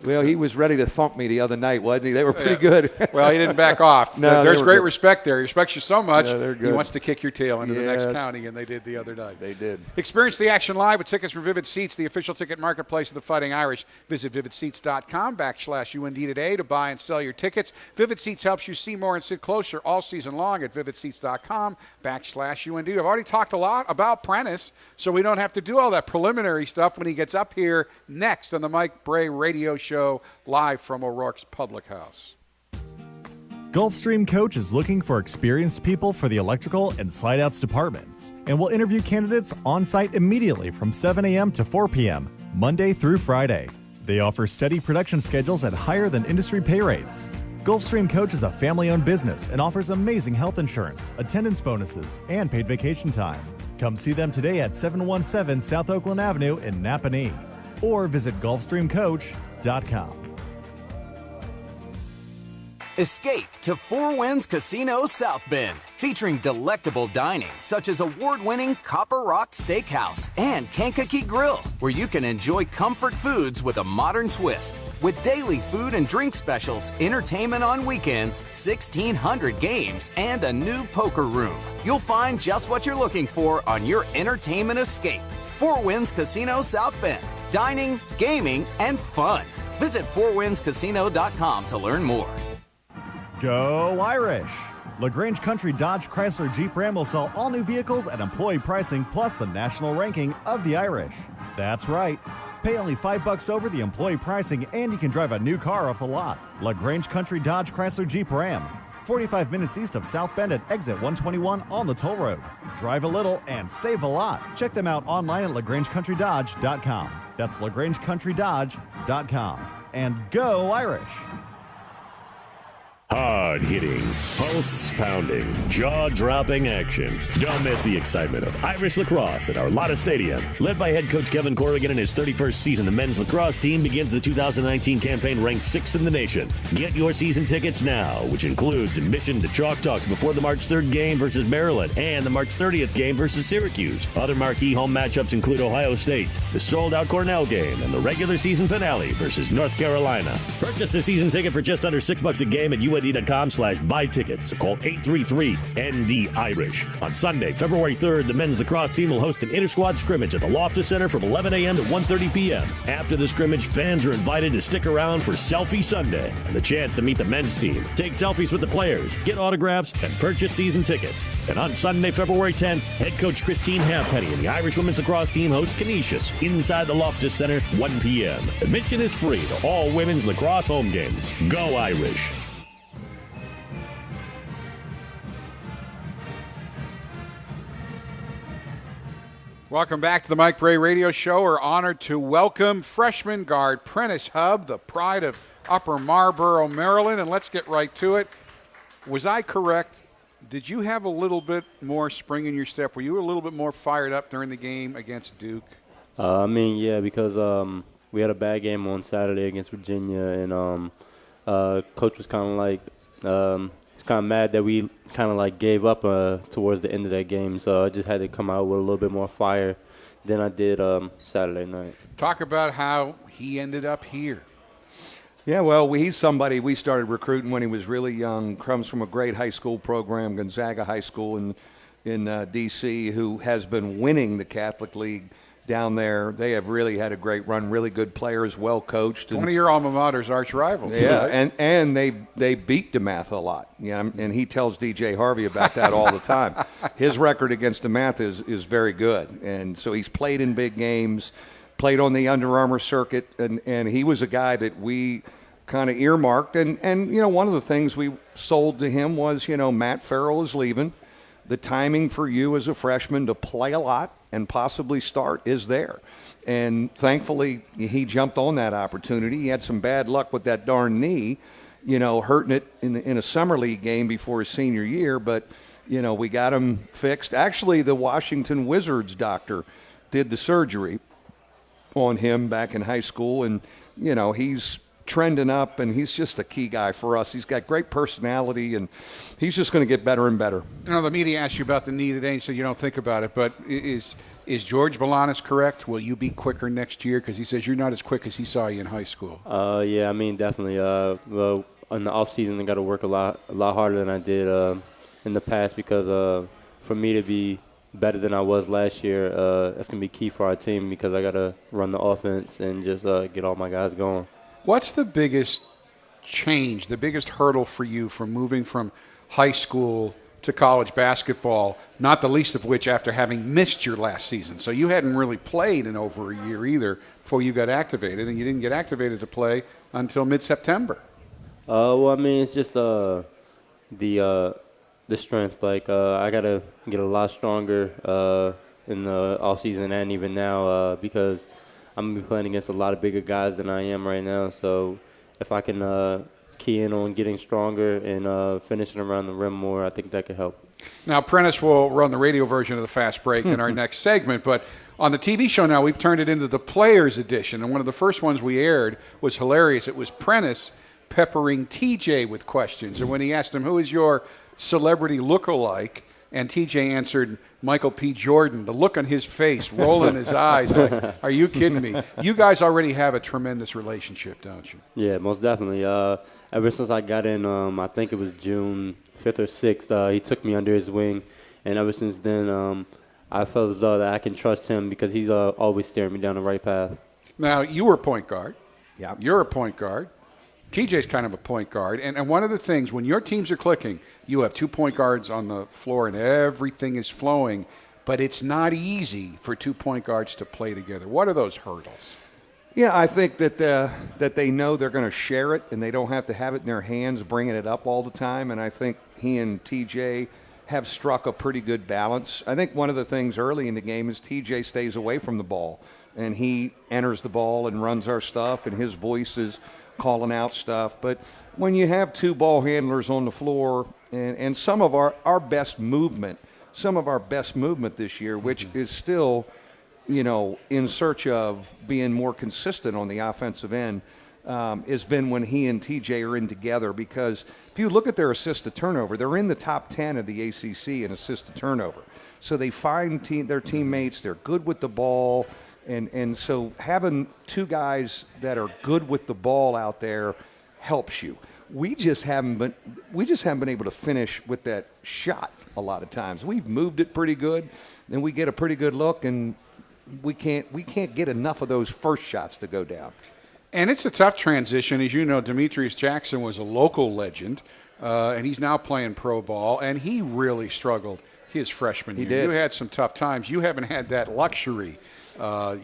Well, he was ready to thump me the other night, wasn't he? They were pretty good. Well, he didn't back off. No, there's great good. respect there. He respects you so much, they're good. He wants to kick your tail into the next county, and they did the other night. They did. Experience the action live with tickets from Vivid Seats, the official ticket marketplace of the Fighting Irish. Visit vividseats.com/UND today to buy and sell your tickets. Vivid Seats helps you see more and sit closer all season long at vividseats.com/UND. I've already talked a lot about Prentiss, so we don't have to do all that preliminary stuff when he gets up here next on the Mike Brey Radio Show live from O'Rourke's Public House. Gulfstream Coach is looking for experienced people for the electrical and slide-outs departments and will interview candidates on-site immediately from 7 a.m. to 4 p.m., Monday through Friday. They offer steady production schedules at higher than industry pay rates. Gulfstream Coach is a family-owned business and offers amazing health insurance, attendance bonuses, and paid vacation time. Come see them today at 717 South Oakland Avenue in Napanee, or visit GulfstreamCoach.com. Escape to Four Winds Casino South Bend, featuring delectable dining such as award-winning Copper Rock Steakhouse and Kankakee Grill, where you can enjoy comfort foods with a modern twist. With daily food and drink specials, entertainment on weekends, 1,600 games, and a new poker room. You'll find just what you're looking for on your entertainment escape. Four Winds Casino South Bend. Dining, gaming, and fun. Visit fourwindscasino.com to learn more. Go Irish! LaGrange Country Dodge Chrysler Jeep Ram will sell all new vehicles at employee pricing plus the national ranking of the Irish. That's right. Pay only $5 over the employee pricing and you can drive a new car off the lot. LaGrange Country Dodge Chrysler Jeep Ram. 45 minutes east of South Bend at exit 121 on the toll road. Drive a little and save a lot. Check them out online at LaGrangeCountryDodge.com. That's LaGrangeCountryDodge.com. And go Irish! Hard-hitting, pulse-pounding, jaw-dropping action. Don't miss the excitement of Irish lacrosse at Arlotta Stadium. Led by head coach Kevin Corrigan in his 31st season, the men's lacrosse team begins the 2019 campaign ranked 6th in the nation. Get your season tickets now, which includes admission to Chalk Talks before the March 3rd game versus Maryland and the March 30th game versus Syracuse. Other marquee home matchups include Ohio State, the sold-out Cornell game, and the regular season finale versus North Carolina. Purchase a season ticket for just under $6 a game at UND.com/buy tickets. Call 833-ND-IRISH. On Sunday, February 3rd, the men's lacrosse team will host an inter-squad scrimmage at the Loftus Center from 11 a.m. to 1:30 p.m. After the scrimmage, fans are invited to stick around for Selfie Sunday and the chance to meet the men's team, take selfies with the players, get autographs, and purchase season tickets. And on Sunday, February 10th, head coach Christine Halfpenny and the Irish women's lacrosse team host Canisius inside the Loftus Center, 1 p.m. Admission is free to all women's lacrosse home games. Go Irish! Welcome back to the Mike Brey Radio Show. We're honored to welcome freshman guard Prentiss Hubb, the pride of Upper Marlboro, Maryland. And let's get right to it. Was I correct? Did you have a little bit more spring in your step? Were you a little bit more fired up during the game against Duke? Yeah, because we had a bad game on Saturday against Virginia, and Coach was kind of like mad that we kind of like gave up towards the end of that game. So I just had to come out with a little bit more fire than I did Saturday night. Talk about how he ended up here. Yeah, well, he's somebody we started recruiting when he was really young. Comes from a great high school program, Gonzaga High School in D.C., who has been winning the Catholic League down there. They have really had a great run, really good players, well coached. One of your alma mater's arch rivals. Yeah, right? and they beat DeMath a lot. Yeah, and he tells DJ Harvey about that all the time. His record against DeMath is very good, and so he's played in big games, played on the Under Armour circuit, and he was a guy that we kind of earmarked. And one of the things we sold to him was, Matt Farrell is leaving. The timing for you as a freshman to play a lot and possibly start is there. And thankfully, he jumped on that opportunity. He had some bad luck with that darn knee, hurting it in a summer league game before his senior year. But, we got him fixed. Actually, the Washington Wizards doctor did the surgery on him back in high school. And, he's trending up, and he's just a key guy for us. He's got great personality, and he's just going to get better and better. The media asked you about the knee today, so you don't think about it, but is George Balanis correct? Will you be quicker next year? Because he says you're not as quick as he saw you in high school. Yeah, definitely. Well, in the offseason, I got to work a lot harder than I did in the past, because for me to be better than I was last year, that's going to be key for our team, because I got to run the offense and just get all my guys going. What's the biggest change, the biggest hurdle for you from moving from high school to college basketball, not the least of which after having missed your last season? So you hadn't really played in over a year either before you got activated, and you didn't get activated to play until mid-September. It's just the strength. I got to get a lot stronger in the offseason and even now because I'm going to be playing against a lot of bigger guys than I am right now. So if I can key in on getting stronger and finishing around the rim more, I think that could help. Now, Prentiss will run the radio version of the Fast Break in our next segment, but on the TV show now, we've turned it into the Players Edition, and one of the first ones we aired was hilarious. It was Prentiss peppering TJ with questions, and when he asked him, who is your celebrity look-alike, and TJ answered, Michael P. Jordan, the look on his face, rolling his eyes, like, are you kidding me? You guys already have a tremendous relationship, don't you? Yeah, most definitely. Ever since I got in, I think it was June 5th or 6th, he took me under his wing, and ever since then, I felt as though that I can trust him because he's always steering me down the right path. Now, you were a point guard. Yeah. You're a point guard. TJ's kind of a point guard. And one of the things, when your teams are clicking, you have 2 point guards on the floor and everything is flowing, but it's not easy for 2 point guards to play together. What are those hurdles? Yeah, I think that they know they're going to share it and they don't have to have it in their hands bringing it up all the time. And I think he and TJ have struck a pretty good balance. I think one of the things early in the game is TJ stays away from the ball and he enters the ball and runs our stuff and his voice is calling out stuff. But when you have 2 ball handlers on the floor and some of our best movement this year, which is still, in search of being more consistent on the offensive end, has been when he and TJ are in together. Because if you look at their assist to turnover, they're in the top 10 of the ACC in assist to turnover. So they find their teammates, they're good with the ball. And so having 2 guys that are good with the ball out there helps you. We just haven't been able to finish with that shot a lot of times. We've moved it pretty good, and we get a pretty good look, and we can't get enough of those first shots to go down. And it's a tough transition. As you know, Demetrius Jackson was a local legend, and he's now playing pro ball, and he really struggled his freshman year. He did. You had some tough times. You haven't had that luxury.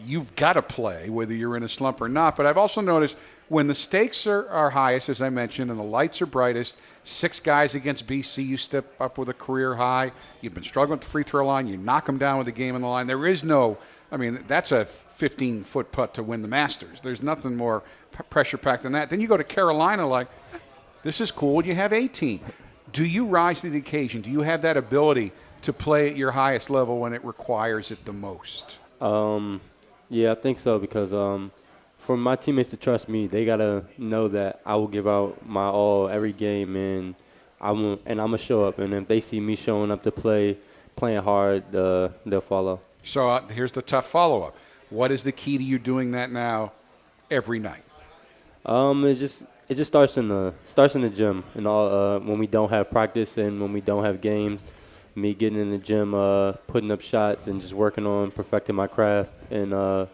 You've got to play, whether you're in a slump or not. But I've also noticed when the stakes are highest, as I mentioned, and the lights are brightest, 6 guys against BC, you step up with a career high. You've been struggling at the free throw line. You knock them down with a game on the line. There is no – that's a 15-foot putt to win the Masters. There's nothing more pressure-packed than that. Then you go to Carolina like, this is cool. You have 18. Do you rise to the occasion? Do you have that ability to play at your highest level when it requires it the most? Yeah, I think so because for my teammates to trust me, they gotta know that I will give out my all every game, and I'm gonna show up. And if they see me showing up to playing hard, they'll follow. So here's the tough follow-up. What is the key to you doing that now every night? It just starts in the gym and all when we don't have practice and when we don't have games. Me getting in the gym, putting up shots, and just working on perfecting my craft. And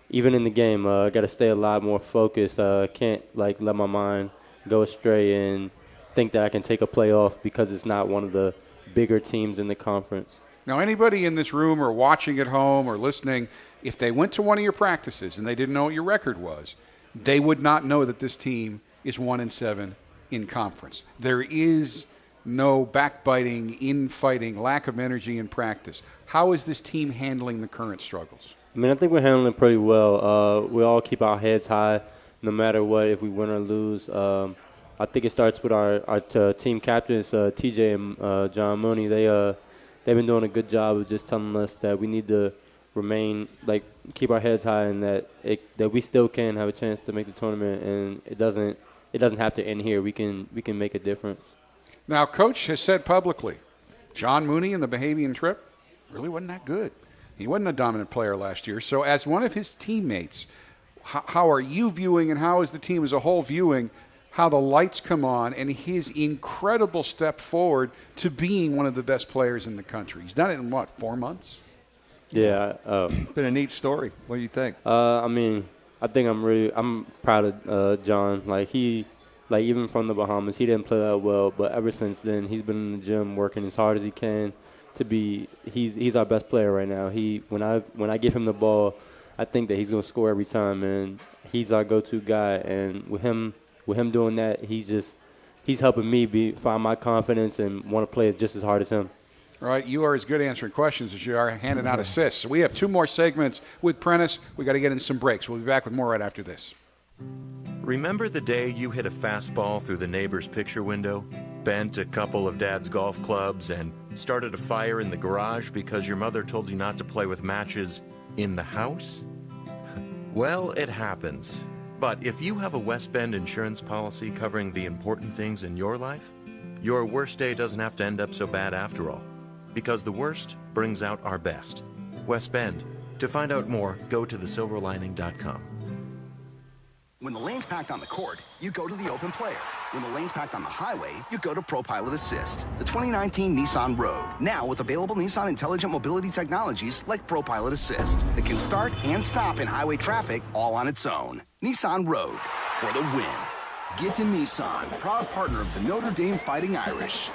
even in the game, I got to stay a lot more focused. Can't let my mind go astray and think that I can take a play off because it's not one of the bigger teams in the conference. Now, anybody in this room or watching at home or listening, if they went to one of your practices and they didn't know what your record was, they would not know that this team is 1-7 in conference. There is no backbiting, infighting, lack of energy in practice. How is this team handling the current struggles? I think we're handling it pretty well. We all keep our heads high no matter what, if we win or lose. I think it starts with our team captains, TJ and John Mooney. They've been doing a good job of just telling us that we need to remain, keep our heads high and that we still can have a chance to make the tournament, and it doesn't have to end here. We can make a difference. Now, Coach has said publicly, John Mooney in the Bahavian trip really wasn't that good. He wasn't a dominant player last year. So as one of his teammates, how are you viewing and how is the team as a whole viewing how the lights come on and his incredible step forward to being one of the best players in the country? He's done it in, 4 months? Yeah. Been a neat story. What do you think? I think I'm proud of John. Even from the Bahamas, he didn't play that well, but ever since then, he's been in the gym working as hard as he can to be. He's our best player right now. When I give him the ball, I think that he's gonna score every time, and he's our go-to guy. And with him doing that, he's helping me find my confidence and want to play just as hard as him. All right, you are as good answering questions as you are handing out assists. So we have 2 more segments with Prentiss. We got to get in some breaks. We'll be back with more right after this. Remember the day you hit a fastball through the neighbor's picture window? bent a couple of Dad's golf clubs and started a fire in the garage because your mother told you not to play with matches in the house? Well, it happens. But if you have a West Bend insurance policy covering the important things in your life, your worst day doesn't have to end up so bad after all. Because the worst brings out our best. West Bend. To find out more, go to thesilverlining.com. When the lane's packed on the court, you go to the open player. When the lane's packed on the highway, you go to ProPilot Assist, the 2019 Nissan Rogue. Now with available Nissan intelligent mobility technologies like ProPilot Assist that can start and stop in highway traffic all on its own. Nissan Rogue for the win. Get to Nissan, proud partner of the Notre Dame Fighting Irish.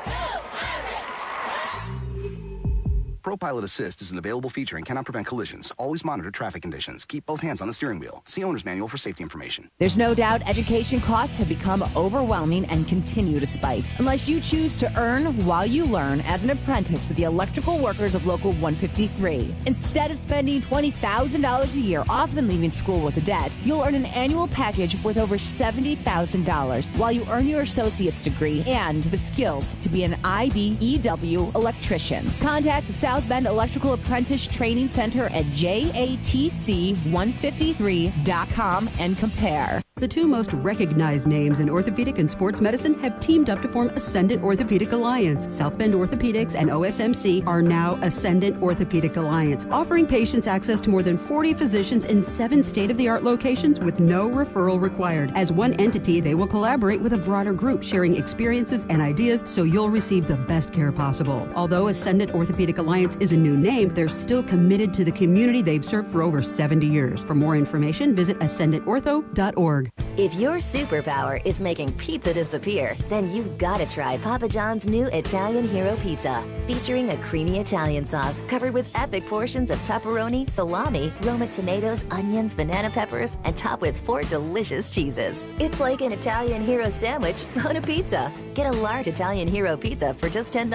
ProPilot Assist is an available feature and cannot prevent collisions. Always monitor traffic conditions. Keep both hands on the steering wheel. See owner's manual for safety information. There's no doubt education costs have become overwhelming and continue to spike. Unless you choose to earn while you learn as an apprentice with the electrical workers of Local 153. Instead of spending $20,000 a year, often leaving school with a debt, you'll earn an annual package worth over $70,000 while you earn your associate's degree and the skills to be an IBEW electrician. Contact the South Bend Electrical Apprentice Training Center at JATC153.com and compare. The two most recognized names in orthopedic and sports medicine have teamed up to form Ascendant Orthopedic Alliance. South Bend Orthopedics and OSMC are now Ascendant Orthopedic Alliance, offering patients access to more than 40 physicians in 7 state-of-the-art locations with no referral required. As one entity, they will collaborate with a broader group, sharing experiences and ideas so you'll receive the best care possible. Although Ascendant Orthopedic Alliance is a new name, they're still committed to the community they've served for over 70 years. For more information, visit ascendantortho.org. If your superpower is making pizza disappear, then you've got to try Papa John's new Italian Hero Pizza. Featuring a creamy Italian sauce covered with epic portions of pepperoni, salami, Roma tomatoes, onions, banana peppers, and topped with 4 delicious cheeses. It's like an Italian Hero sandwich on a pizza. Get a large Italian Hero Pizza for just $10.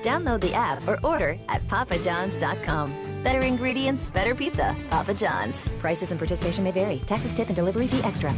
Download the app or order at papajohns.com. Better ingredients, better pizza. Papa John's. Prices and participation may vary. Taxes, tip, and delivery fee extra.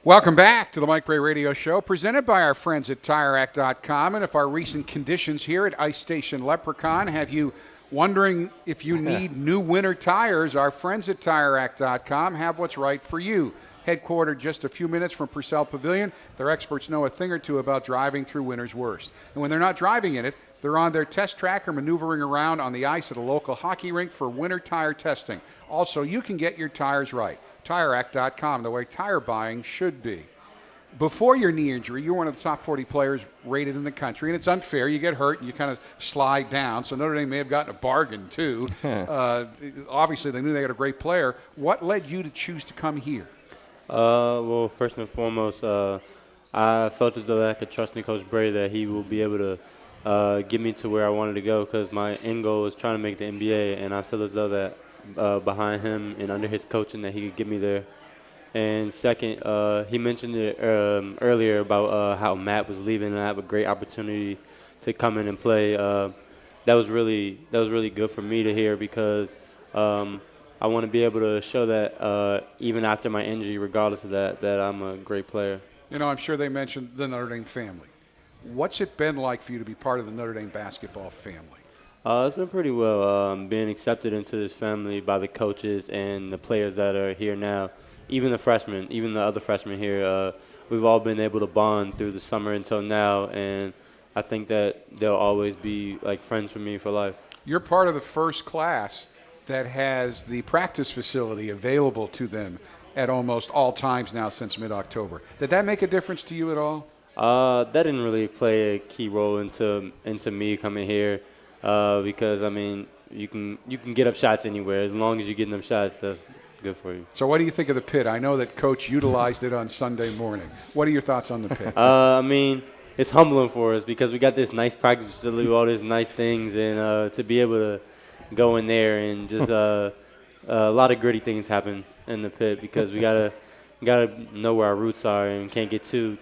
Welcome back to the Mike Brey Radio Show, presented by our friends at TireRack.com. And if our recent conditions here at Ice Station Leprechaun have you wondering if you need new winter tires, our friends at TireRack.com have what's right for you. Headquartered just a few minutes from Purcell Pavilion, their experts know a thing or two about driving through winter's worst. And when they're not driving in it, they're on their test track or maneuvering around on the ice at a local hockey rink for winter tire testing. Also, you can get your tires right. TireRack.com, the way tire buying should be. Before your knee injury, you're one of the top 40 players rated in the country, and it's unfair. You get hurt and you kind of slide down. So Notre Dame may have gotten a bargain, too. Obviously, they knew they had a great player. What led you to choose to come here? Well, first and foremost, I felt as though I could trust in Coach Brey that he will be able to get me to where I wanted to go, because my end goal is trying to make the NBA, and I feel as though that behind him and under his coaching that he could get me there. And second, he mentioned it earlier about how Matt was leaving, and I have a great opportunity to come in and play. That was really good for me to hear, because I want to be able to show that even after my injury, regardless of that I'm a great player. You know, I'm sure they mentioned the Notre Dame family. What's it been like for you to be part of the Notre Dame basketball family? It's been pretty well, being accepted into this family by the coaches and the players that are here now. Even the freshmen, even the other freshmen here, we've all been able to bond through the summer until now, and I think that they'll always be like friends for me for life. You're part of the first class that has the practice facility available to them at almost all times now since mid-October. Did that make a difference to you at all? That didn't really play a key role into me coming here, because I mean you can get up shots anywhere as long as you're getting them shots. That's good for you. So what do you think of the pit? I know that Coach utilized it on Sunday morning. What are your thoughts on the pit? I mean, it's humbling for us because we got this nice practice facility, all these nice things, and to be able to go in there and just a lot of gritty things happen in the pit because we gotta know where our roots are and can't get too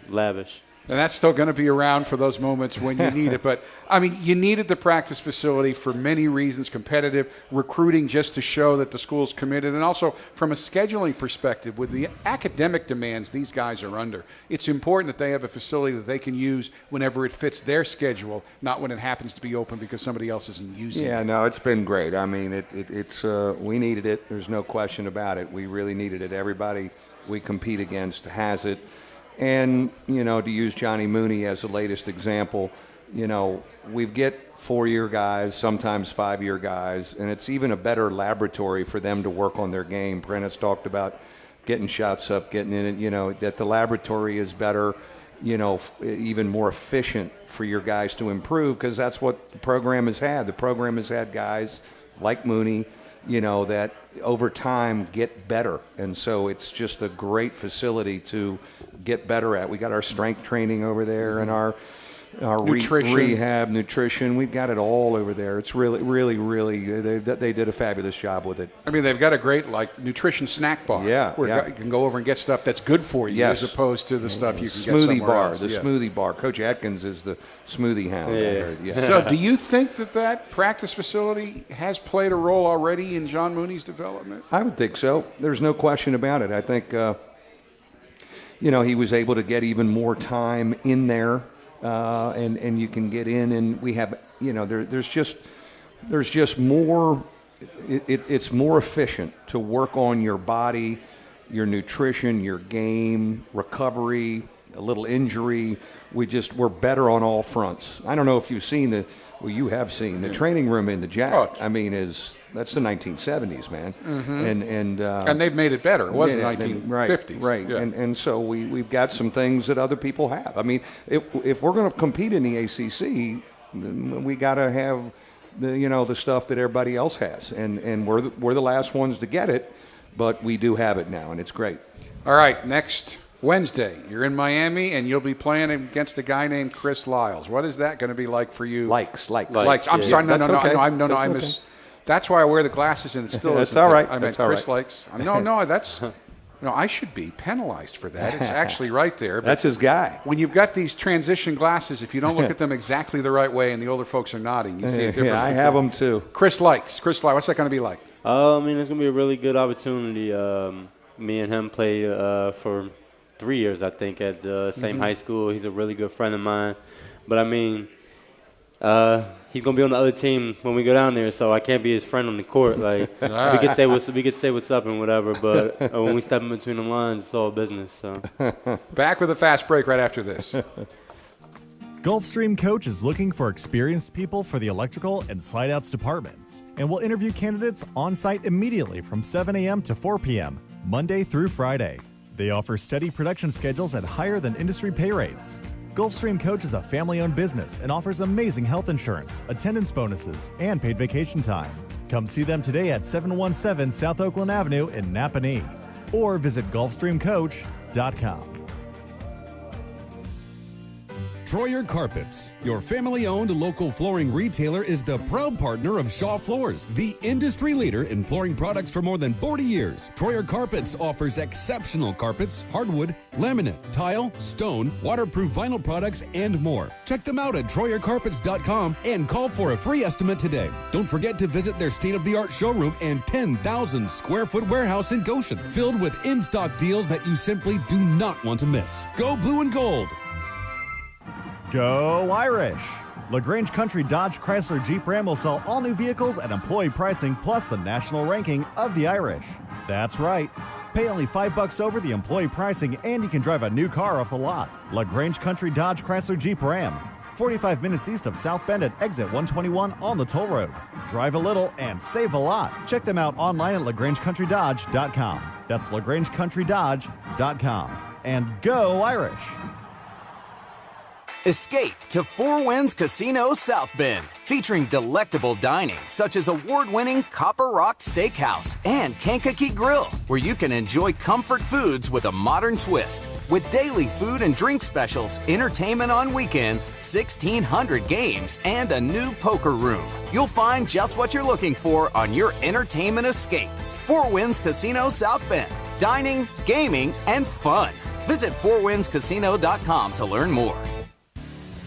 lavish. And that's still going to be around for those moments when you need it. But, I mean, you needed the practice facility for many reasons, competitive, recruiting just to show that the school's committed, and also from a scheduling perspective, with the academic demands these guys are under, it's important that they have a facility that they can use whenever it fits their schedule, not when it happens to be open because somebody else isn't using it. Yeah, no, it's been great. I mean, it's we needed it. There's no question about it. We really needed it. Everybody we compete against has it. And, you know, to use Johnny Mooney as the latest example, you know, we get 4-year guys, sometimes 5-year guys, and it's even a better laboratory for them to work on their game. Prentiss talked about getting shots up, getting in it, you know, that the laboratory is better, you know, even more efficient for your guys to improve, because that's what the program has had. The program has had guys like Mooney, you know, that over time get better. And so it's just a great facility to get better at. We got our strength training over there and our rehab, nutrition. We've got it all over there. It's really, they did a fabulous job with it. I mean, they've got a great, like, nutrition snack bar. Where you can go over and get stuff that's good for you as opposed to the stuff you can get somewhere else. Smoothie bar. Coach Atkins is the smoothie hound. So do you think that practice facility has played a role already in John Mooney's development? I would think so. There's no question about it. I think, you know, he was able to get even more time in there. And you can get in, and we have, you know, there's just more. It's more efficient to work on your body, your nutrition, your game, recovery, a little injury. We're better on all fronts. I don't know if you've seen you have seen the training room in the Jack. I mean, that's the 1970s, man. Mm-hmm. And they've made it better. It wasn't 1950s. Right. Yeah. And so we've got some things that other people have. I mean, if we're going to compete in the ACC, we got to have the stuff that everybody else has. And we're the last ones to get it, but we do have it now, and it's great. All right, next Wednesday, you're in Miami, and you'll be playing against a guy named Chris Lyles. What is that going to be like for you? Likes. I'm sorry. No. I missed. That's why I wear the glasses, and it still that's all right. I meant Chris likes. No, that's. No, I should be penalized for that. It's actually right there. That's his guy. When you've got these transition glasses, if you don't look at them exactly the right way, and the older folks are nodding, you see a difference. Yeah, I have them too. Chris likes. What's that going to be like? I mean, it's going to be a really good opportunity. Me and him played for 3 years, I think, at the same high school. He's a really good friend of mine. But, I mean, he's going to be on the other team when we go down there, so I can't be his friend on the court. Like, we could say what's up and whatever, but when we step in between the lines, it's all business. So back with a fast break right after this. Gulfstream Coach is looking for experienced people for the electrical and slide-outs departments, and will interview candidates on-site immediately from 7 a.m. to 4 p.m., Monday through Friday. They offer steady production schedules at higher than industry pay rates. Gulfstream Coach is a family-owned business and offers amazing health insurance, attendance bonuses, and paid vacation time. Come see them today at 717 South Oakland Avenue in Napanee, or visit GulfstreamCoach.com. Troyer Carpets, your family-owned local flooring retailer, is the proud partner of Shaw Floors, the industry leader in flooring products for more than 40 years. Troyer Carpets offers exceptional carpets, hardwood, laminate, tile, stone, waterproof vinyl products, and more. Check them out at TroyerCarpets.com and call for a free estimate today. Don't forget to visit their state-of-the-art showroom and 10,000 square foot warehouse in Goshen, filled with in-stock deals that you simply do not want to miss. Go blue and gold! Go Irish! LaGrange Country Dodge Chrysler Jeep Ram will sell all new vehicles at employee pricing plus the national ranking of the Irish. That's right. Pay only $5 over the employee pricing and you can drive a new car off the lot. LaGrange Country Dodge Chrysler Jeep Ram. 45 minutes east of South Bend at exit 121 on the toll road. Drive a little and save a lot. Check them out online at LaGrangeCountryDodge.com. That's LaGrangeCountryDodge.com. And go Irish! Escape to Four Winds Casino South Bend, featuring delectable dining such as award-winning Copper Rock Steakhouse and Kankakee Grill, where you can enjoy comfort foods with a modern twist. With daily food and drink specials, entertainment on weekends, 1,600 games, and a new poker room. You'll find just what you're looking for on your entertainment escape. Four Winds Casino South Bend, dining, gaming, and fun. Visit fourwindscasino.com to learn more.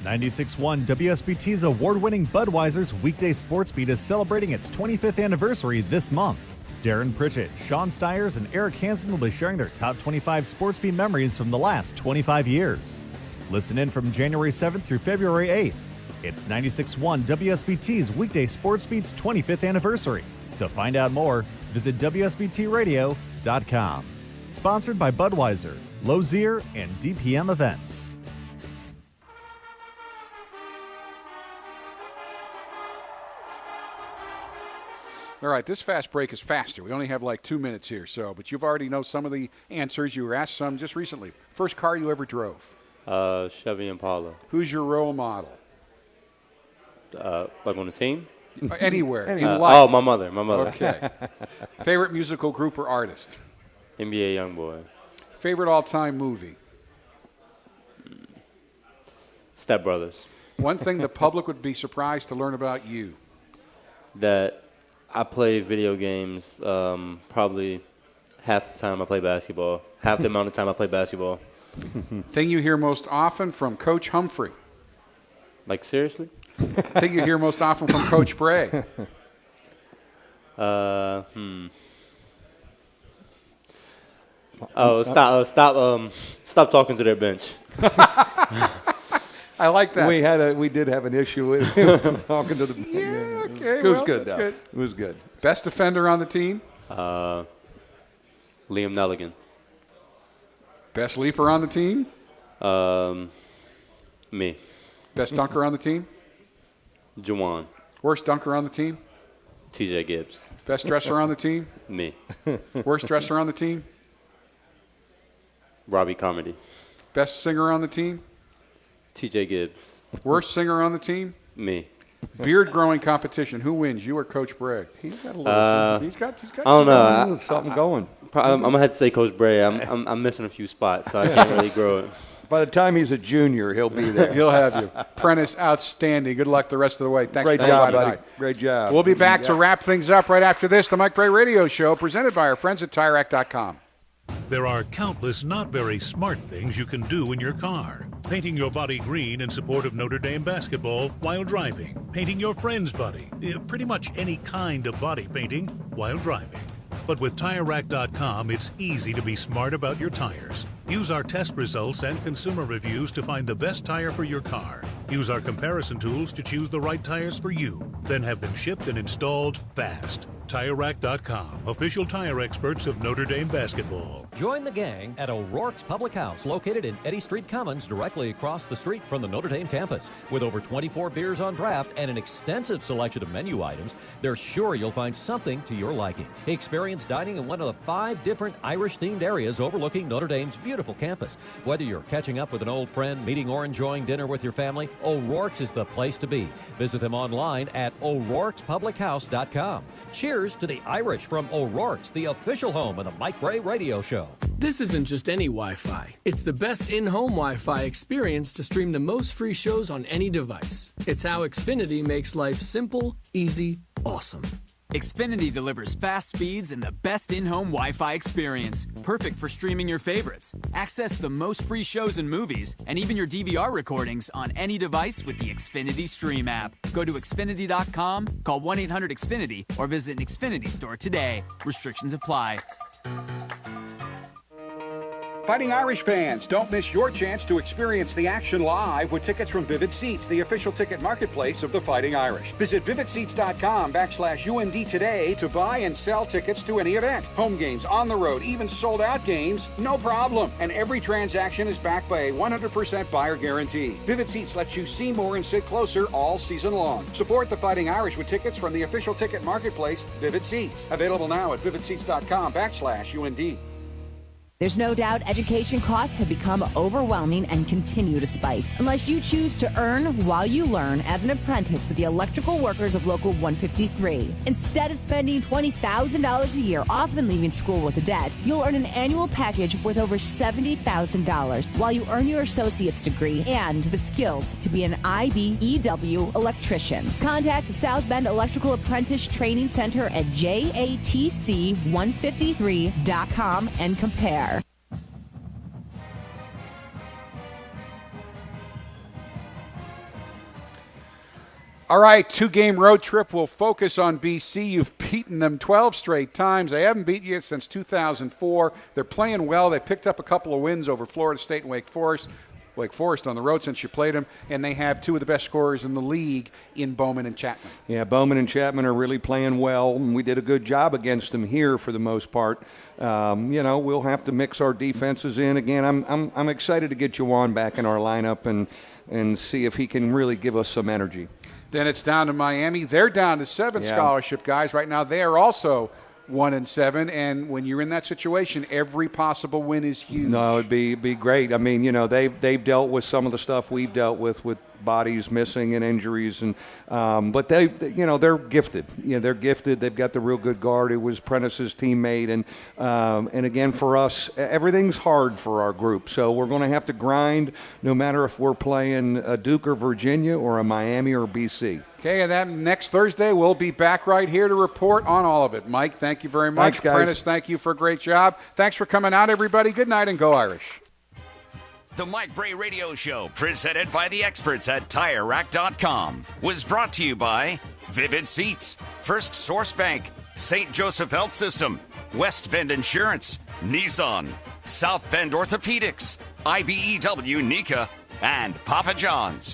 96.1 WSBT's award-winning Budweiser's weekday sports beat is celebrating its 25th anniversary this month. Darren Pritchett, Sean Stiers, and Eric Hansen will be sharing their top 25 sports beat memories from the last 25 years. Listen in from January 7th through February 8th. It's 96.1 WSBT's weekday sports beat's 25th anniversary. To find out more, visit WSBTradio.com. Sponsored by Budweiser, Lozier, and DPM Events. All right, this fast break is faster. We only have like 2 minutes here, but you've already know some of the answers. You were asked some just recently. First car you ever drove? Chevy Impala. Who's your role model? Like on the team? Anywhere. In life. Oh, my mother. Okay. Favorite musical group or artist? NBA Youngboy. Favorite all-time movie? Step Brothers. One thing the public would be surprised to learn about you? That I play video games probably half the time I play basketball. Half the amount of time I play basketball. Thing you hear most often from Coach Humphrey? Like, seriously? Thing you hear most often from Coach Brey? Oh, stop talking to their bench. I like that. We did have an issue with him talking to the. Yeah, okay. It was good, though. Good. It was good. Best defender on the team? Liam Nelligan. Best leaper on the team? Me. Best dunker on the team? Juwan. Worst dunker on the team? TJ Gibbs. Best dresser on the team? Me. Worst dresser on the team? Robbie Carmody. Best singer on the team? TJ Gibbs. Worst singer on the team? Me. Beard growing competition. Who wins, you or Coach Brey? He's got a little. He's got I don't know. Something going. I'm gonna have to say Coach Brey. I'm missing a few spots, so I can't really grow it. By the time he's a junior, he'll be there. He'll have you. Prentiss, outstanding. Good luck the rest of the way. Thanks. Great job, buddy. Great job. We'll be back to wrap things up right after this. The Mike Brey Radio Show, presented by our friends at TireRack.com. There are countless not very smart things you can do in your car. Painting your body green in support of Notre Dame basketball while driving. Painting your friend's body. Pretty much any kind of body painting while driving. But with TireRack.com, it's easy to be smart about your tires. Use our test results and consumer reviews to find the best tire for your car. Use our comparison tools to choose the right tires for you. Then have them shipped and installed fast. TireRack.com, official tire experts of Notre Dame basketball. Join the gang at O'Rourke's Public House, located in Eddy Street Commons, directly across the street from the Notre Dame campus. With over 24 beers on draft and an extensive selection of menu items, they're sure you'll find something to your liking. Experience dining in one of the 5 different Irish-themed areas overlooking Notre Dame's beautiful campus. Whether you're catching up with an old friend, meeting or enjoying dinner with your family, O'Rourke's is the place to be. Visit them online at o'rourkespublichouse.com. Cheers to the Irish from O'Rourke's, the official home of the Mike Brey Radio Show. This isn't just any Wi-Fi. It's the best in-home Wi-Fi experience to stream the most free shows on any device. It's how Xfinity makes life simple, easy, awesome. Xfinity delivers fast speeds and the best in-home Wi-Fi experience. Perfect for streaming your favorites. Access the most free shows and movies, and even your DVR recordings on any device with the Xfinity Stream app. Go to Xfinity.com, call 1-800-XFINITY, or visit an Xfinity store today. Restrictions apply. Fighting Irish fans, don't miss your chance to experience the action live with tickets from Vivid Seats, the official ticket marketplace of the Fighting Irish. Visit vividseats.com/UND today to buy and sell tickets to any event. Home games, on the road, even sold-out games, no problem. And every transaction is backed by a 100% buyer guarantee. Vivid Seats lets you see more and sit closer all season long. Support the Fighting Irish with tickets from the official ticket marketplace, Vivid Seats. Available now at vividseats.com/UND. There's no doubt education costs have become overwhelming and continue to spike. Unless you choose to earn while you learn as an apprentice with the electrical workers of Local 153. Instead of spending $20,000 a year, often leaving school with a debt, you'll earn an annual package worth over $70,000 while you earn your associate's degree and the skills to be an IBEW electrician. Contact the South Bend Electrical Apprentice Training Center at JATC153.com and compare. All right, 2-game road trip. We'll focus on BC. You've beaten them 12 straight times. They haven't beaten you since 2004. They're playing well. They picked up a couple of wins over Florida State and Wake Forest. Wake Forest on the road since you played them, and they have two of the best scorers in the league in Bowman and Chapman. Yeah, Bowman and Chapman are really playing well, and we did a good job against them here for the most part. We'll have to mix our defenses in again. I'm excited to get Juwan back in our lineup and see if he can really give us some energy. Then it's down to Miami. They're down to 7 scholarship guys right now. They are also 1-7, and when you're in that situation, every possible win is huge. No, it'd be great. I mean, they've dealt with some of the stuff we've dealt with bodies missing and injuries, and but they're gifted. They're gifted. They've got the real good guard who was Prentiss's teammate, and again for us, everything's hard for our group. So we're going to have to grind, no matter if we're playing a Duke or Virginia or a Miami or BC. Okay, and then next Thursday, we'll be back right here to report on all of it. Mike, thank you very much. Thanks, guys. Prentiss, thank you for a great job. Thanks for coming out, everybody. Good night and go Irish. The Mike Brey Radio Show, presented by the experts at TireRack.com, was brought to you by Vivid Seats, First Source Bank, St. Joseph Health System, West Bend Insurance, Nissan, South Bend Orthopedics, IBEW Nika, and Papa John's.